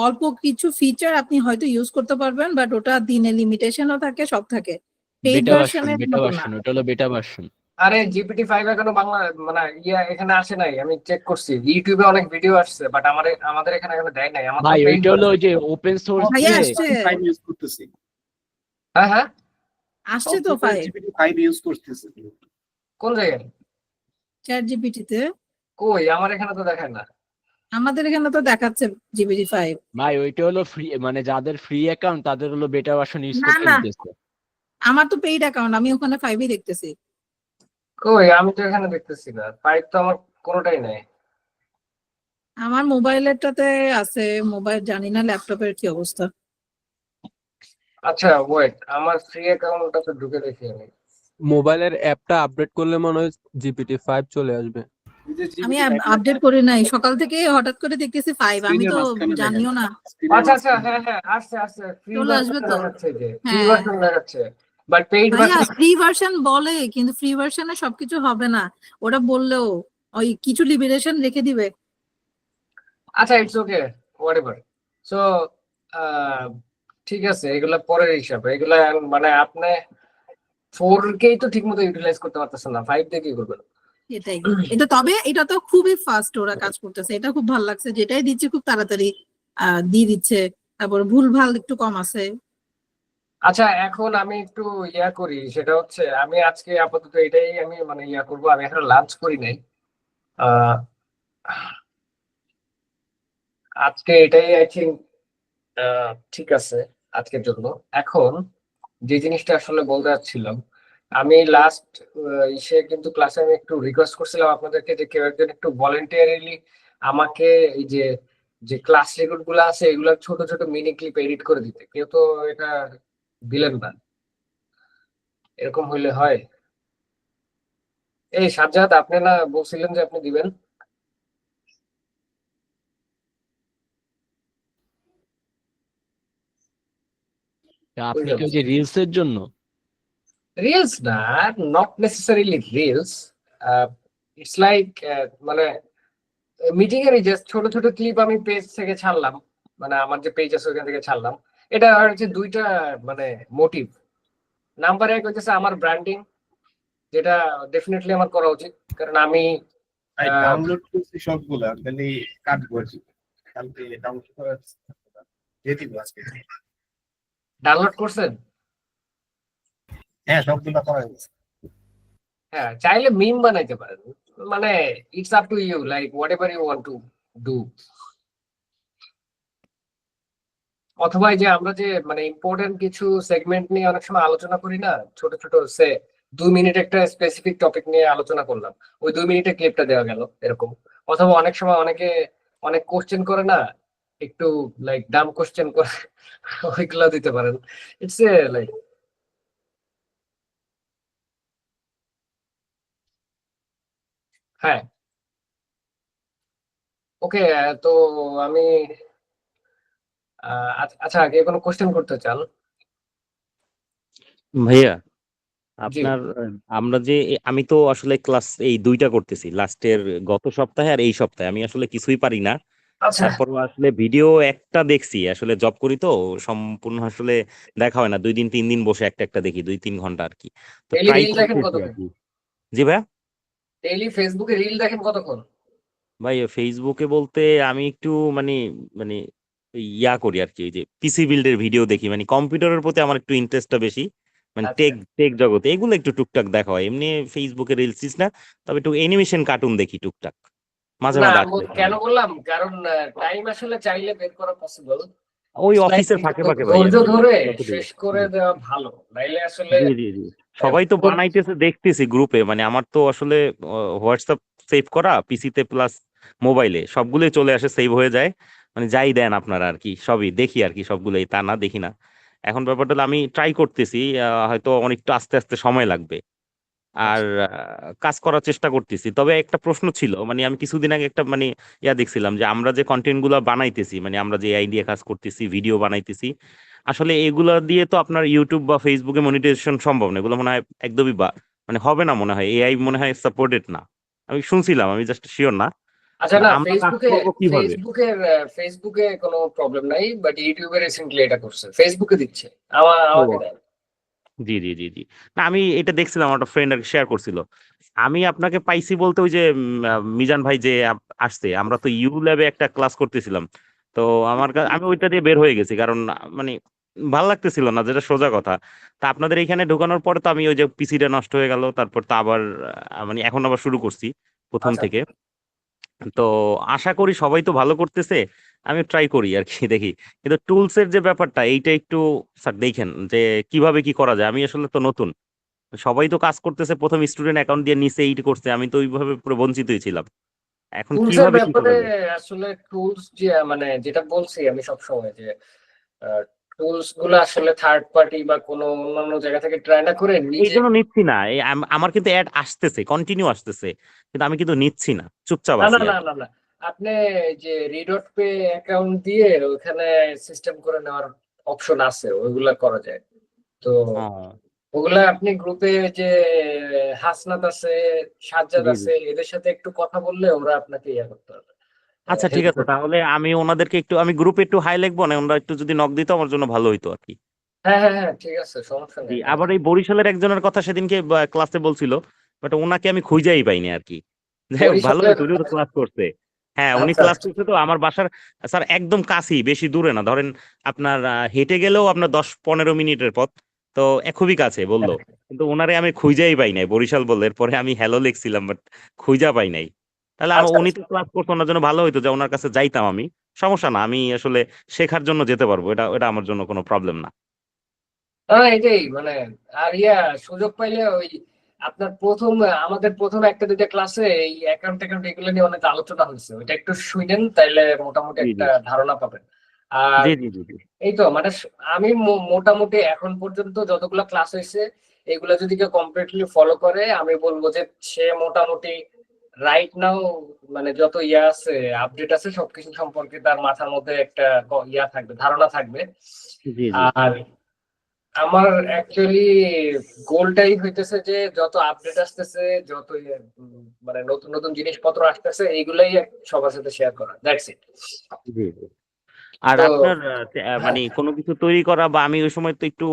অল্প কিছু ফিচার আপনি হয়তো ইউজ করতে পারবেন, বাট ওটা দিনে লিমিটেশনও থাকে, সব থাকে। পেইড বেটা ভার্সন, ভার্সনের বেটা মতো না। ভার্সন, ওটা হলো বেটা ভার্সন। আরে জিপিটি 5 এখনো বাংলা মানে এখানে আসে নাই, আমি চেক করছি ইউটিউবে অনেক ভিডিও আসছে, বাট আমাদের এখানে এখনো দেয় নাই। আমার ভাই তো পেইড। ওইটা হলো ওই যে ওপেন সোর্স ভাইয়া দিয়ে। আসছে, 5 ইউজ করতেছি। হ্যাঁ হ্যাঁ, আসছে তো 5 জিপিটি 5 ইউজ করতেছি। কোন জায়গায়? চ্যাট জিপিটি তে। কই, আমার এখানে তো দেখায় না। আমাদের এখানে তো দেখাচ্ছে জিবিটি 5। ভাই ওইটা হলো ফ্রি, মানে যাদের ফ্রি অ্যাকাউন্ট তাদের হলো বেটা ভার্সন ইউজ না করতে না, দিতেছে। আমার তো পেইড অ্যাকাউন্ট, আমি ওখানে 5ই দেখতেছি। কই আমি তো এখানে দেখতেছি না, ফাইভ তো আমার কোনোটাই নাই। আমার মোবাইলেরটাতে আছে, মোবাইল জানি না ল্যাপটপের কি অবস্থা। আচ্ছা ওয়েট, আমার ফ্রি অ্যাকাউন্টটাতে ঢুকে দেখি আমি। মোবাইলের অ্যাপটা আপডেট করলে মনে হয় GPT-5 চলে আসবে। আমি আপডেট করি নাই, সকাল থেকে হঠাৎ করে দেখতেছি 5, আমি তো জানিও না। আচ্ছা আচ্ছা, হ্যাঁ হ্যাঁ, আসছে আসছে, ফ্রি চলে আসবে ভার্সন তো। দেখাচ্ছে, যে ফ্রি হ্যাঁ ভার্সন দেখাচ্ছে, বাট পেইড ভাইয়া, ভার্সন। ফ্রি ভার্সন বলে, কিন্তু ফ্রি ভার্সনে সবকিছু হবে না। ওটা বললেও ওই কিছু লিমিটেশন রেখে দিবে। আচ্ছা ইটস ওকে, হোয়াটএভার। সো ঠিক আছে, এগুলা পরের হিসাব, এগুলা মানে আপনি 4K তো ঠিক মতো ইউটিলাইজ করতে পারতেছেন না, 5 দিয়ে কি করবেন? এটাই, এটা তবে এটা তো খুবই ফাস্ট ওরা কাজ করতেছে, এটা খুব ভালো লাগছে, যেটাই দিচ্ছে খুব তাড়াতাড়ি দিয়ে দিচ্ছে। তারপর ভুল ভাল একটু কম আছে। আচ্ছা এখন আমি একটু ইয়া করি, সেটা হচ্ছে আমি আজকে আপাতত এটাই আমি মানে ইয়া করবো, আমি এখন লাঞ্চ করি নাই। আহ আজকে এটাই আই থিঙ্ক ঠিক আছে আজকের জন্য। এখন যে জিনিসটা আসলে বলতে চাচ্ছিলাম, আমি লাস্ট ইসে কিন্তু ক্লাসে আমি একটু রিকোয়েস্ট করছিলাম আপনাদেরকে যে কেউ একজন একটু ভলেন্টিয়ারিলি আমাকে এই যে যে ক্লাস রেকর্ড গুলো আছে এগুলো ছোট ছোট মিনি ক্লিপ এডিট করে দিতে, কেউ তো এটা দিলেন না। এরকম হইলে হয়? এই সাজ্জাদ, আপনি না বলছিলেন যে আপনি দিবেন? আপনি কি ওই যে রিলস এর জন্য? রিলস না, not necessarily reels, it's like মানে মিটিং এর জাস্ট ছোট ছোট ক্লিপ আমি পেজ থেকে ছাড়লাম, মানে আমার যে পেজ আছে ওখান থেকে ছাড়লাম। এটা হচ্ছে দুইটা মানে মোটিভ। নাম্বার এক হচ্ছে আমার ব্র্যান্ডিং, যেটা ডেফিনেটলি আমার করা উচিত, কারণ আমি ডাউনলোড করছি সবগুলা, খালি কাটবো আর কি। কালকে ডাউনলোড করা দিয়ে দিব আজকে। ডাউনলোড করছেন? হ্যাঁ, সবগুলা করা হয়েছে। হ্যাঁ, চাইলে মিম বানাইতে পারেন, মানে it's up to you, like whatever you want to do. অথবা এই যে আমরা যে মানে ইম্পর্টেন্ট কিছু সেগমেন্ট নিয়ে অনেক সময় আলোচনা করি না, ছোট ছোট সে 2 মিনিট একটা স্পেসিফিক টপিক নিয়ে আলোচনা করলাম, ওই 2 মিনিটে ক্লিপটা দেওয়া গেল এরকম। অথবা অনেক সময় অনেকে অনেক কোশ্চেন করে না, একটু লাইক ডাম কোশ্চেন করে, ওইগুলো দিতে পারেন। ইটস এ লাইক, হ্যাঁ ওকে। তো আমি আচ্ছা, আগে কোনো কোশ্চেন করতে চান? ভাইয়া জি। আপনার আমরা যে আমি তো আসলে ক্লাস এই দুইটা করতেছি লাস্টের গত সপ্তাহে আর এই সপ্তাহে, আমি আসলে কিছুই পারি না। আচ্ছা, তারপর আসলে ভিডিও একটা দেখছি, আসলে জব করি তো সম্পূর্ণ আসলে দেখা হয় না, 2 দিন 3 দিন বসে একটা একটা দেখি 2-3 ঘন্টা আর কি। তো ডেইলি ট্রাই রিল দেখেন করতেছি আর কতক্ষণ? কি। জি ভাইয়া। ডেইলি ফেসবুকে রিল দেখেন কতক্ষণ? ভাই ফেসবুকে বলতে আমি একটু মানে মানে ইয়া করি আর কি, ওই যে পিসি বিল্ডের ভিডিও দেখি, মানে কম্পিউটারের প্রতি আমার একটু ইন্টারেস্টটা বেশি, মানে আচ্ছা, টেক টেক জগতে এগুলো একটু টুকটাক দেখা হয়, এমনি ফেসবুকে রিলস না। তবে একটু অ্যানিমেশন কার্টুন দেখি টুকটাক, মাঝে না মাঝে আমি আসলে কেন ভালো। বললাম, কারণ টাইম আসলে চাইলে বের করা পসিবল, ওই অফিসের ফাঁকে ফাঁকে ভাই আর ধৈর্য কি, ধরে যতটুকু। শেষ করে জি দেওয়া ভালো, নাইলে আসলে জি জি জি। সবাই তো বানাইতেছে দেখতেছি গ্রুপে, মানে আমার তো আসলে হোয়াটসঅ্যাপ সেভ করা পিসিতে প্লাস মোবাইলে সবগুলোই চলে আসে, সেভ হয়ে যায়, মানে যাই দেন আপনারা আর কি সবই দেখি আর কি, সবগুলোই তা না দেখি না। এখন ব্যাপারটা হলো আমি ট্রাই করতেছি, হয়তো অনেকটা আস্তে আস্তে সময় লাগবে, আর আচ্ছা, কাজ করার চেষ্টা করতেছি। তবে একটা প্রশ্ন ছিল, মানে আমি কিছুদিন আগে একটা মানে ইয়া দেখছিলাম যে আমরা যে কন্টেন্ট গুলো বানাইতেছি, মানে আমরা যে আইডিয়া কাজ করতেছি, ভিডিও বানাইতেছি, আসলে এগুলা দিয়ে তো আপনার ইউটিউব বা ফেসবুকে মনিটাইজেশন সম্ভব না, এগুলো মনে হয় একদমই মানে হবে না, মনে হয় এআই মনে হয় সাপোর্টেড না, আমি শুনছিলাম, আমি জাস্ট শিওর না। আচ্ছা। না, আমরা কাজ ফেসবুকে করবো কিভাবে? ফেসবুকে কোনো প্রবলেম নাই, বাট ইউটিউবে রিসেন্টলি এটা করছে, ফেসবুকে দিচ্ছে, আমাকে ও দেয়। জি জি জি জি। না আমি এটা দেখছিলাম, আমার একটা ফ্রেন্ড আর শেয়ার করছিল। আমি আপনাকে পাইছি বলতে ওই যে মিজান ভাই যে আসছে, আমরা তো ইউ ল্যাবে একটা ক্লাস করতেছিলাম, তো আমার আমি ওইটা দিয়ে বের হয়ে গেছি, কারণ মানে ভাল লাগতেছিল না, যেটা সোজা কথা। তা আপনাদের এখানে ঢোকানোর পরে তো আমি ওই যে পিসিটা নষ্ট হয়ে গেল, তারপর তো আবার মানে এখন আবার শুরু করছি প্রথম আচ্ছা, থেকে। তো আশা করি সবাই তো ভালো করতেছে, আমি ট্রাই করি আর কি, দেখি। কিন্তু টুলস এর যে ব্যাপারটা এইটা একটু স্যার দেখেন যে কিভাবে কি করা যায়। আমি আসলে তো নতুন, সবাই তো কাজ করতেছে, প্রথম স্টুডেন্ট অ্যাকাউন্ট দিয়ে নিচে এইট করছে, আমি তো ওইভাবে পুরো বঞ্চিতই ছিলাম। এখন টুলস এর কিভাবে কি ব্যাপারে করা যায়? আসলে টুলস যে মানে যেটা বলছি আমি সবসময় যে টুলস গুলো আসলে থার্ড পার্টি বা কোনো অন্যান্য জায়গা থেকে ট্রাই না করে এই নিজে। জন্য নিচ্ছি না, আমার কিন্তু অ্যাড আসতেছে, কন্টিনিউ আসতেছে, কিন্তু আমি কিন্তু নিচ্ছি না, চুপচাপ না আছি না আর না কি। না না, আপনি যে রিডট পে অ্যাকাউন্ট দিয়ে ওখানে সিস্টেম করে নেওয়ার অপশন আছে, ওইগুলা করা যায়। তো ও, ওগুলা আপনি গ্রুপে যে হাসনাত আছে, সাজ্জাদ জি জি। আছে, এদের সাথে একটু কথা বললে ওরা আপনাকে ইয়ে করতে হবে, আচ্ছা ঠিক হেল্প আছে, করতে। তাহলে আমি ওনাদেরকে একটু, আমি গ্রুপে একটু হাই লিখবো না, ওনারা একটু যদি নক দিত আমার জন্য ভালো হইতো আর কি। হ্যাঁ হ্যাঁ হ্যাঁ, ঠিক আছে, সমস্যা জি, নেই। আবার এই বরিশালের একজনের কথা সেদিনকে ক্লাসে বলছিল, বাট ওনাকে আমি খুঁজেই পাইনি আর কি। যাই হোক, ভালো বরিশালের, হয়েছে, উনিও তো ক্লাস করছে। হ্যাঁ, উনি আচ্ছা ক্লাস আচ্ছা। করছে তো আমার বাসার, স্যার একদম কাছেই, বেশি দূরে না, ধরেন আপনার হেঁটে গেলেও আপনার 10-15 মিনিটের পথ, তো খুবই কাছে বললো। কিন্তু ওনারে আমি খুঁজেই পাই নাই, বরিশাল বললে, এরপরে আমি হ্যালো লিখছিলাম, বাট খুঁজা পাই নাই। তাহলে আচ্ছা উনি আচ্ছা। তো ক্লাস করতো, ওনার জন্য ভালো হইতো যে ওনার কাছে যাইতাম আমি। সমস্যা না, আমি আসলে শেখার জন্য যেতে পারবো, এটা এটা আমার জন্য কোনো প্রবলেম না। এটাই মানে, আর সুযোগ পাইলে ওই আপনার প্রথম, আমাদের প্রথম একটা দুইটা ক্লাসে এই অ্যাকাউন্ট ট্যাকাউন্ট এগুলো নিয়ে অনেক আলোচনা হয়েছে, ওইটা একটু শুনেন তাইলে মোটামুটি জি জি একটা ধারণা পাবেন। আর জি জি জি জি এই তো মানে আমি মোটামুটি এখন পর্যন্ত যতগুলো ক্লাস হয়েছে এগুলো যদি কেউ কমপ্লিটলি ফলো করে, আমি বলবো যে সে মোটামুটি রাইট নাও মানে যত আছে, আপডেট আছে সবকিছু সম্পর্কে তার মাথার মধ্যে একটা থাকবে, ধারণা থাকবে। জি জি আর আমার অ্যাকচুয়ালি গোলটাই হইতেছে যে যত আপডেট আসতেছে, যত মানে নতুন নতুন জিনিসপত্র আসতেছে, এইগুলাই সবার সাথে শেয়ার করা, দ্যাটস ইট। জি জি। আর তো আপনার হ্যাঁ, মানে কোনো কিছু তৈরি করা, বা আমি ওই সময় তো একটু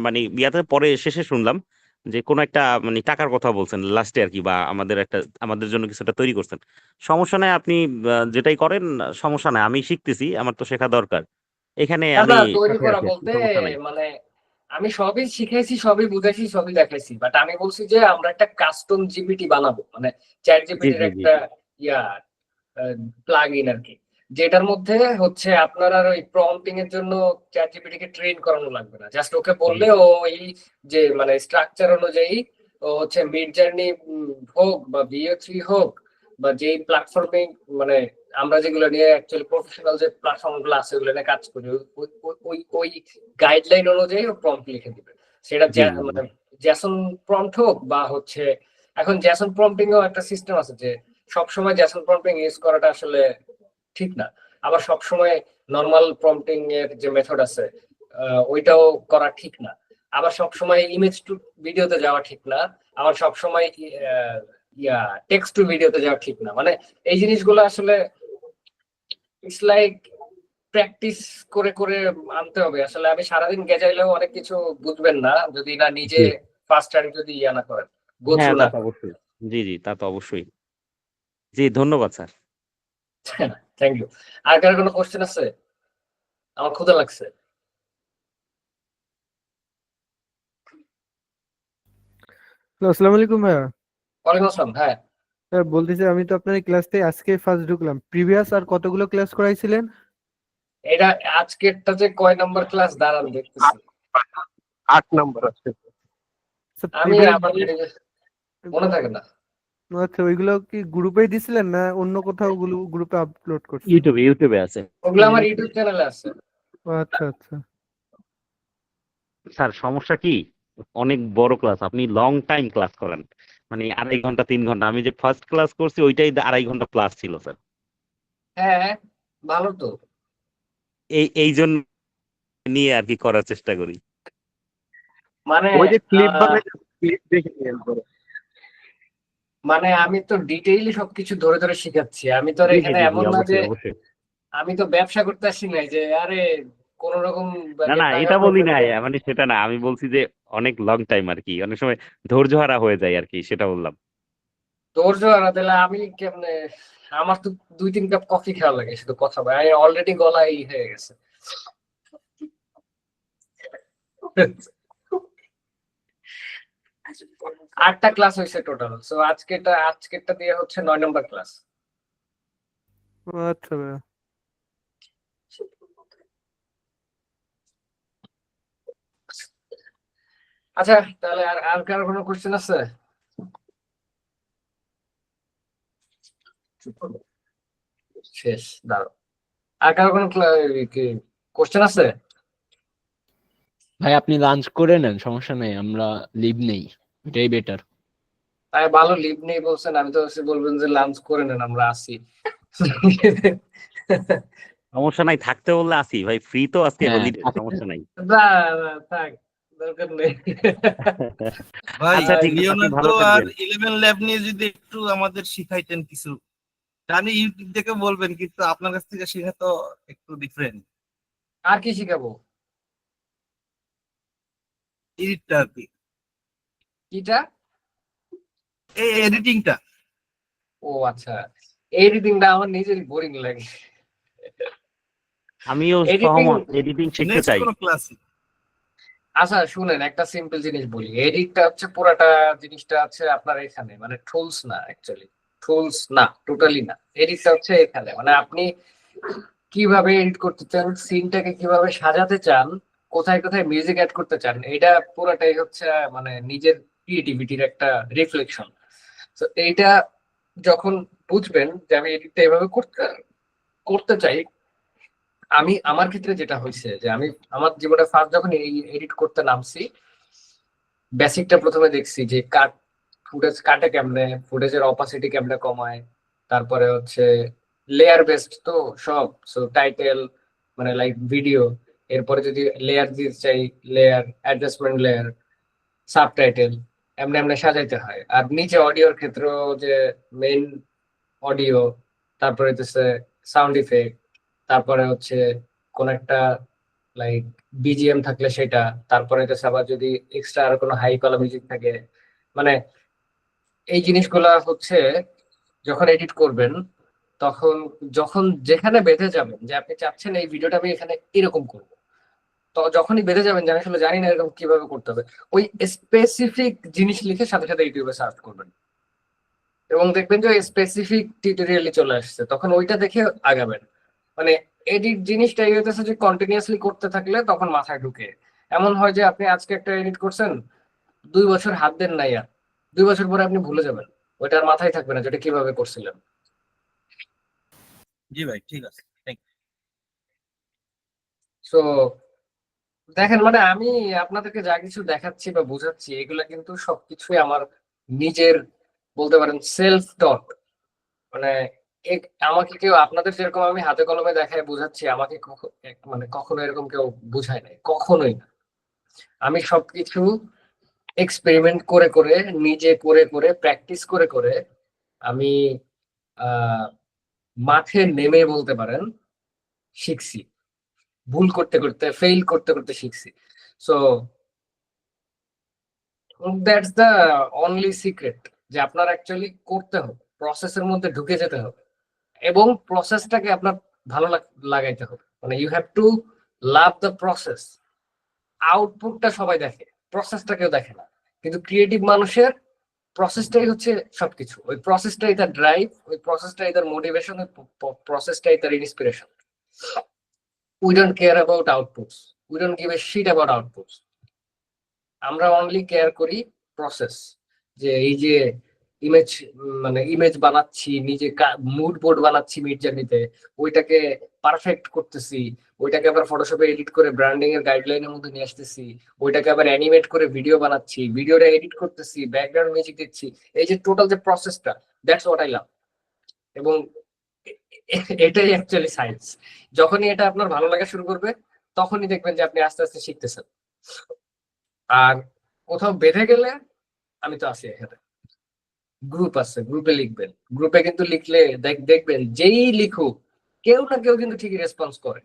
মানে ইয়াতে পরে শেষে শুনলাম যে কোনো একটা মানে টাকার কথা বলছেন লাস্টে আর কি, বা আমাদের একটা, আমাদের জন্য কিছু একটা তৈরি করছেন। সমস্যা নাই, আপনি যেটাই করেন সমস্যা নাই, আমি শিখতেছি, আমার তো শেখা দরকার, এখানে না আমি না, তৈরি সাথে করা আছি আর কি, বলতে সমস্যা নাই। মানে আমি সবই শিখেছি, সবই বুঝেছি, সবই দেখাইছি, বাট আমি বলছি যে আমরা একটা কাস্টম জিপিটি বানাবো, মানে চ্যাট জি জিপিটির জি জি একটা ইয়া প্লাগ ইন আর কি, যেটার মধ্যে হচ্ছে আপনার আর ওই প্রম্পটিং এর জন্য চ্যাট জিপিটি কে ট্রেন করানো লাগবে না, জাস্ট ওকে জি বললে ও এই যে মানে স্ট্রাকচার অনুযায়ী ও হচ্ছে মিড জার্নি হোক বা ভিও3 হোক বা যেই প্ল্যাটফর্মে মানে আমরা যেগুলো নিয়ে অ্যাকচুয়ালি প্রফেশনাল যে প্ল্যাটফর্ম গুলো আছে ওগুলো নিয়ে কাজ করি, ওই গাইডলাইন অনুযায়ী ও প্রম্পট লিখে দিবে। সেটা জি জি জি মানে জ্যাসন প্রম্পট হোক বা হচ্ছে, এখন জ্যাসন প্রম্পটিং এও একটা সিস্টেম আছে যে সবসময় জ্যাসন প্রম্পটিং ইউজ করাটা আসলে ঠিক না, আবার সবসময় নর্মাল প্রম্পটিং এর যে মেথড আছে ওইটাও করা ঠিক না, আবার সবসময় ইমেজ টু ভিডিওতে যাওয়া ঠিক না, আবার সবসময় টেক্সট টু ভিডিওতে যাওয়া ঠিক না, মানে এই জিনিসগুলো আসলে ইটস লাইক প্র্যাকটিস করে করে আনতে হবে। আসলে আমি সারাদিন গেজাইলেও অনেক কিছু বুঝবেন না যদি না নিজে জি। ফার্স্ট টাইম যদি না করেন, গো হ্যাঁ, থ্রু তা না তো করেন। অবশ্যই। জি জি, তা তো অবশ্যই। জি, ধন্যবাদ স্যার। Thank you. আর কার কোনো কোশ্চেন আছে? আমার ক্ষুধা লাগছে। আসসালামু আলাইকুম ভাইয়া। ওয়ালাইকুম আসসালাম। হ্যাঁ, স্যার বলতেছি আমি তো আপনার ক্লাস থেকে আজকে ফার্স্ট ঢুকলাম, প্রিভিয়াস আর কতগুলো ক্লাস করাইছিলেন? এটা আজকেরটা যে কয় নাম্বার ক্লাস দাঁড়ান দেখতেছি। 8 নম্বর আছে। স্যার আমি প্রিভিয়াস আমার মনে থাকে না। আচ্ছা, ওইগুলো কি গ্রুপেই দিছিলেন না অন্য কোথাও গ্রুপে আপলোড করছেন? ইউটিউবে, ইউটিউবে আছে। ওগুলো আমার ইউটিউব চ্যানেলে আছে। আচ্ছা আচ্ছা। স্যার সমস্যা কি, অনেক বড় ক্লাস, আপনি লং টাইম ক্লাস করেন, মানে 2.5 ঘন্টা 3 ঘন্টা, আমি যে ফার্স্ট ক্লাস করছি ওইটাই 2.5 ঘন্টা প্লাস ছিল স্যার। হ্যাঁ, ভালো তো। এই জন্য নিয়ে আর কি করার চেষ্টা করি। মানে ওই যে ক্লিপ আহ, বানাই, ক্লিপ দেখে নিয়ে পরে। মানে আমি তো ডিটেইলি সবকিছু ধরে ধরে শিখাচ্ছি, আমি তো আর জি জি এখানে জি জি, এমন না যে অবশ্যই অবশ্যই। আমি তো ব্যবসা করতে আসি নাই যে আরে কোন রকম না না, টাকা এটা বলি প্রফিট। নাই, মানে সেটা না, আমি বলছি যে অনেক লং টাইম আর কি, অনেক সময় ধৈর্য হারা হয়ে যায় আর কি, সেটা বললাম। ধৈর্য হারা দিলে আমি কেমনে, আমার তো 2-3 কাপ কফি খাওয়া লাগে শুধু কথা বলে, আমি অলরেডি গলা এই হয়ে গেছে। 8টা ক্লাস হয়েছে টোটাল, সো আজকেরটা দিয়ে হচ্ছে 9 নম্বর ক্লাস। আচ্ছা ভাইয়া। আচ্ছা, তাহলে আর আর কারো কোনো কোশ্চেন আছে? শেষ, দাঁড়াও। আর কারো কোনো কোশ্চেন আছে? ভাই আপনি লাঞ্চ করে নেন, সমস্যা নেই, আমরা লিভ নেই, এটাই বেটার। তাই ভালো, লিভ নেই বলছেন, আমি তো হচ্ছে বলবেন যে লাঞ্চ করে নেন, আমরা আসি। সমস্যা নাই, থাকতে বললে আসি ভাই, ফ্রি তো আজকে, হ্যাঁ হলিডে, সমস্যা নাই। না না, থাক, দরকার নেই। ভাই আচ্ছা ঠিক আছে, আপনি লিওনার্দো ভালো আর থাকবেন। 11 ল্যাব নিয়ে যদি একটু আমাদের শিখাইতেন কিছু, জানি ইউটিউব থেকে বলবেন, কিন্তু আপনার কাছ থেকে শেখা তো একটু ডিফারেন্ট। আর কি শিখাবো? এডিটটা আর কি, কিটা? এই এডিটিংটা। ও আচ্ছা, এডিটিংটা আমার নিজেরই বোরিং লাগে। আমিও এডিটিং, সহমত, এডিটিং শিখতে নেক্সট চাই। কোন ক্লাস? আচ্ছা শুনেন, একটা সিম্পল জিনিস বলি। এডিটটা হচ্ছে পুরাটা জিনিসটা আছে আপনার এখানে, মানে টুলস না, অ্যাকচুয়ালি টুলস না, টোটালি না। এডিটটা হচ্ছে এখানে, মানে আপনি কিভাবে এডিট করতে চান, সিনটাকে কিভাবে সাজাতে চান, কোথায় কোথায় মিউজিক অ্যাড করতে চান, এটা পুরাটাই হচ্ছে মানে নিজের ক্রিয়েটিভিটির একটা রিফ্লেকশন। তো এইটা যখন বুঝবেন যে আমি এডিটটা এভাবে করতে করতে চাই, আমি আমার ক্ষেত্রে যেটা হয়েছে যে আমি আমার জীবনে ফার্স্ট যখন এডিট করতে নামছি, বেসিকটা প্রথমে দেখছি যে কাট ফুটেজ কাটে কেমনে, ফুটেজের অপাসিটি কেমনে কমায়, তারপরে হচ্ছে লেয়ার বেসড তো সব, সো টাইটেল মানে লাইক ভিডিও, এরপরে যদি লেয়ার দিতে চাই, লেয়ার অ্যাডজাস্টমেন্ট লেয়ার, সাবটাইটেল, এমনি এমনি সাজাইতে হয়। আর নিচে অডিওর ক্ষেত্রেও যে মেইন অডিও, তারপরে হচ্ছে সাউন্ড ইফেক্ট, তারপরে হচ্ছে কোন একটা লাইক বিজিএম থাকলে সেটা, তারপরে হচ্ছে আবার যদি এক্সট্রা আর কোনো হাই কলা মিউজিক থাকে, মানে এই জিনিসগুলা হচ্ছে যখন এডিট করবেন তখন, যখন যেখানে বেঁধে যাবেন যে আপনি চাচ্ছেন এই ভিডিওটা আমি এখানে এরকম করবো, তো যখনই বেঁধে যাবেন যে আমি আসলে জানি না এরকম কিভাবে করতে হবে, ওই স্পেসিফিক জিনিস লিখে সাথে সাথে ইউটিউবে সার্চ করবেন এবং দেখবেন যে ওই স্পেসিফিক টিউটোরিয়ালই চলে আসছে, তখন ওইটা দেখে আগাবেন। মানে এডিট জিনিসটা এই হইতেছে যে কন্টিনিউয়াসলি করতে থাকলে তখন মাথায় ঢুকে। এমন হয় যে আপনি আজকে একটা এডিট করছেন, 2 বছর হাত দেন নাই, আর 2 বছর পরে আপনি ভুলে যাবেন, ওইটা আর মাথায় থাকবে না যেটা কিভাবে করছিলেন। জি ভাই, ঠিক আছে, থ্যাংক সো দেখেন, মানে আমি আপনাদেরকে যা কিছু দেখাচ্ছি বা বোঝাচ্ছি এগুলা কিন্তু সবকিছুই আমার নিজের, বলতে পারেন সেলফ টট। মানে আমাকে কেউ, আপনাদের যেরকম আমি হাতে কলমে দেখায় বোঝাচ্ছি, আমাকে মানে কখনো এরকম কেউ বুঝায় নাই, কখনোই না। আমি সবকিছু এক্সপেরিমেন্ট করে করে, নিজে করে করে, প্র্যাকটিস করে করে আমি আহ মাঠে নেমে বলতে পারেন শিখছি, ভুল করতে করতে, ফেইল করতে করতে শিখছি। So that's the only secret, যে আপনার অ্যাকচুয়ালি করতে হবে, প্রসেসের মধ্যে ঢুকে যেতে হবে এবং প্রসেসটাকে আপনার ভালো লাগাইতে হবে। মানে you have to love the process. আউটপুটটা সবাই দেখে, প্রসেসটা কেউ দেখে না, কিন্তু ক্রিয়েটিভ মানুষের প্রসেসটাই হচ্ছে সবকিছু। ওই প্রসেসটাই তার ড্রাইভ, ওই প্রসেসটাই তার মোটিভেশন, ওই প্রসেসটাই তার inspiration. We don't care about outputs, we don't give a shit about outputs. আমরা অনলি কেয়ার করি প্রসেস, যে এই যে ইমেজ, মানে ইমেজ বানাচ্ছি, নিজে মুড বোর্ড বানাচ্ছি মিড জার্নিতে, ওইটাকে পারফেক্ট করতেছি, ওইটাকে আবার ফটোশপে এডিট করে ব্র্যান্ডিং এর গাইডলাইনের মধ্যে নিয়ে আসতেছি, ওইটাকে আবার অ্যানিমেট করে ভিডিও বানাচ্ছি, ভিডিওটা এডিট করতেছি, ব্যাকগ্রাউন্ড মিউজিক দিচ্ছি, এই যে টোটাল যে প্রসেসটা, দ্যাটস হোয়াট আই লাভ। এবং এটাই অ্যাকচুয়ালি সায়েন্স। যখনই এটা আপনার ভালো লাগা শুরু করবে তখনই দেখবেন যে আপনি আস্তে আস্তে শিখতেছেন। আর কোথাও বেঁধে গেলে আমি তো আছি এখানে, গ্রুপ আছে, গ্রুপে লিখবেন। গ্রুপে কিন্তু লিখলে দেখবেন যেই লিখুক কেউ না কেউ কিন্তু ঠিকই রেসপন্স করে।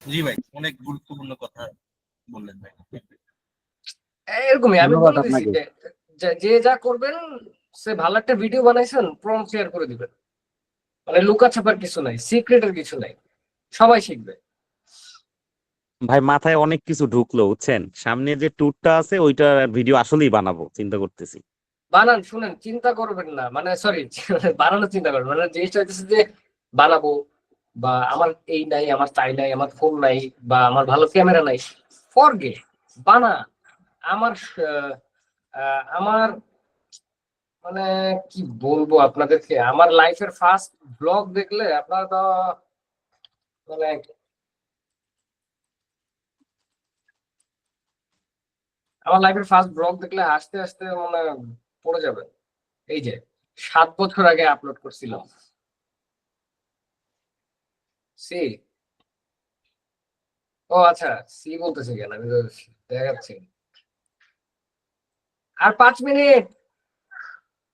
জি ভাই, অনেক গুরুত্বপূর্ণ কথা বললেন ভাই। এরকমই আমি ধন্যবাদ বলে দিছি আপনাকে। যে যে যা করবেন, সে ভালো একটা ভিডিও বানাইছেন, প্রম্পট শেয়ার করে দিবেন। মানে লুকা ছাপার কিছু নাই, সিক্রেটের কিছু নাই, সবাই শিখবে। ভাই মাথায় অনেক কিছু ঢুকলো, বুঝছেন, সামনে যে ট্যুরটা আছে ওইটার ভিডিও আসলেই বানাবো চিন্তা করতেছি। বানান, শুনেন, চিন্তা করবেন না, মানে সরি বানানোর চিন্তা করবেন, মানে জিনিসটা হচ্ছে যে বানাবো বা আমার এই নাই, আমার তাই নাই, আমার ফোন নাই, বা আমার ভালো ক্যামেরা নাই, ফরগেট, বানা। আমার আমার মানে কি বলবো আপনাদেরকে, আমার লাইফের ফার্স্ট ব্লগ দেখলে আপনারা তো মানে আমার লাইফের ফার্স্ট ব্লগ দেখলে হাসতে হাসতে মানে পড়ে যাবে। এই যে 7 বছর আগে আপলোড করছিলাম। সি, ও আচ্ছা, সি বলতেছে কেন, আমি তো দেখাচ্ছি। আর 5 মিনিট,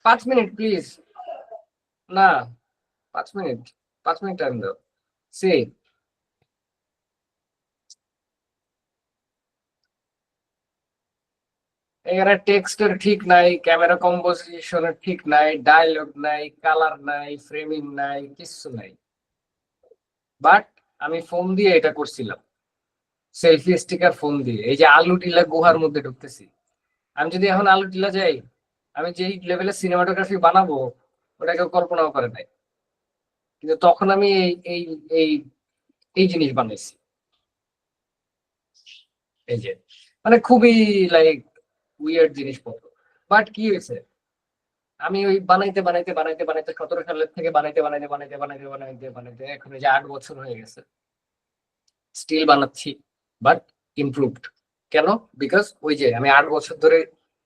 5 মিনিট প্লিজ, না 5 মিনিট, 5 মিনিট টাইম দাও। সি, এখানে টেক্সটের ঠিক নাই, ক্যামেরা কম্পোজিশনের ঠিক নাই, ডায়লগ নাই, কালার নাই, ফ্রেমিং নাই, কিছু নাই। বাট আমি ফোন দিয়ে এটা করছিলাম, সেলফি স্টিকার ফোন দিয়ে। এই যে আলু টিলা গুহার মধ্যে ঢুকতেছি, আমি যদি এখন আলু টিলা যাই, আমি যেই লেভেলের সিনেমাটোগ্রাফি বানাবো ওটা কেউ কল্পনাও করে নাই। কিন্তু তখন আমি এই এই এই জিনিস বানাইছি। এই যে মানে খুবই লাইক উইয়ার্ড জিনিসপত্র। বাট কি হয়েছে, আমি ওই বানাইতে বানাইতে বানাইতে বানাইতে 17 সালের থেকে বানাইতে বানাইতে বানাইতে বানাইতে বানাইতে বানাইতে এখন এই যে 8 বছর হয়ে গেছে, স্টিল বানাচ্ছি, বাট ইমপ্রুভড। কেন? বিকজ ওই যে আমি 8 বছর ধরে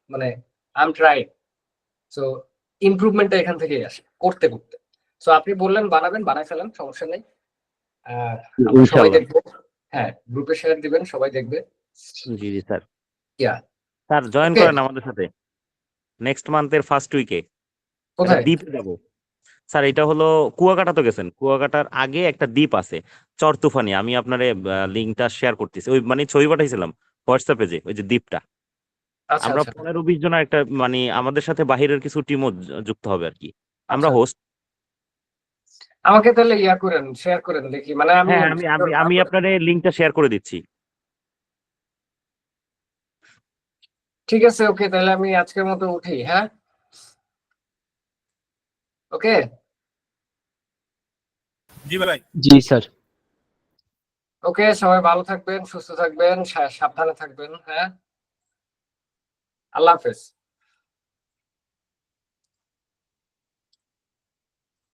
মানে আই এম ট্রাইং। সো ইমপ্রুভমেন্টটা এখান থেকেই আসে করতে করতে। সো আপনি বললেন বানাবেন, বানাই ফেলেন, সমস্যা নেই। আমরা সবাই ইনশাল্লাহ। দেখবো। হ্যাঁ, গ্রুপে শেয়ার দিবেন, সবাই দেখবে। জি জি স্যার। ইয়া, স্যার জয়েন ওকে। করেন আমাদের সাথে নেক্সট মান্থের ফার্স্ট উইকে। একটা কোথায়? দ্বীপে যাব স্যার। এটা হলো কুয়াকাটা, তো গেছেন? কুয়াকাটার আগে একটা দ্বীপ আছে চরতুফানি, আমি আপনারে লিঙ্কটা শেয়ার করতেছি, ওই মানে ছবি পাঠাইছিলাম হোয়াটসঅ্যাপে, যে ওই যে দ্বীপটা। আচ্ছা আমরা আচ্ছা 15-20 জনের একটা মানে আমাদের সাথে বাহিরের কিছু টিমও যুক্ত হবে আর কি, আমরা আচ্ছা, হোস্ট। আমাকে তাহলে ইয়া করেন, শেয়ার করেন, দেখি, মানে আমি হ্যাঁ, আমি আমি আমি আপনার লিঙ্কটা শেয়ার করে দিচ্ছি। ঠিক আছে, ওকে, তাহলে আমি আজকের মতো উঠি। হ্যাঁ, ওকে। জি ভাই। জি স্যার। ওকে, সবাই ভালো থাকবেন, সুস্থ থাকবেন, সাবধানে থাকবেন। হ্যাঁ, আল্লাহ হাফেজ।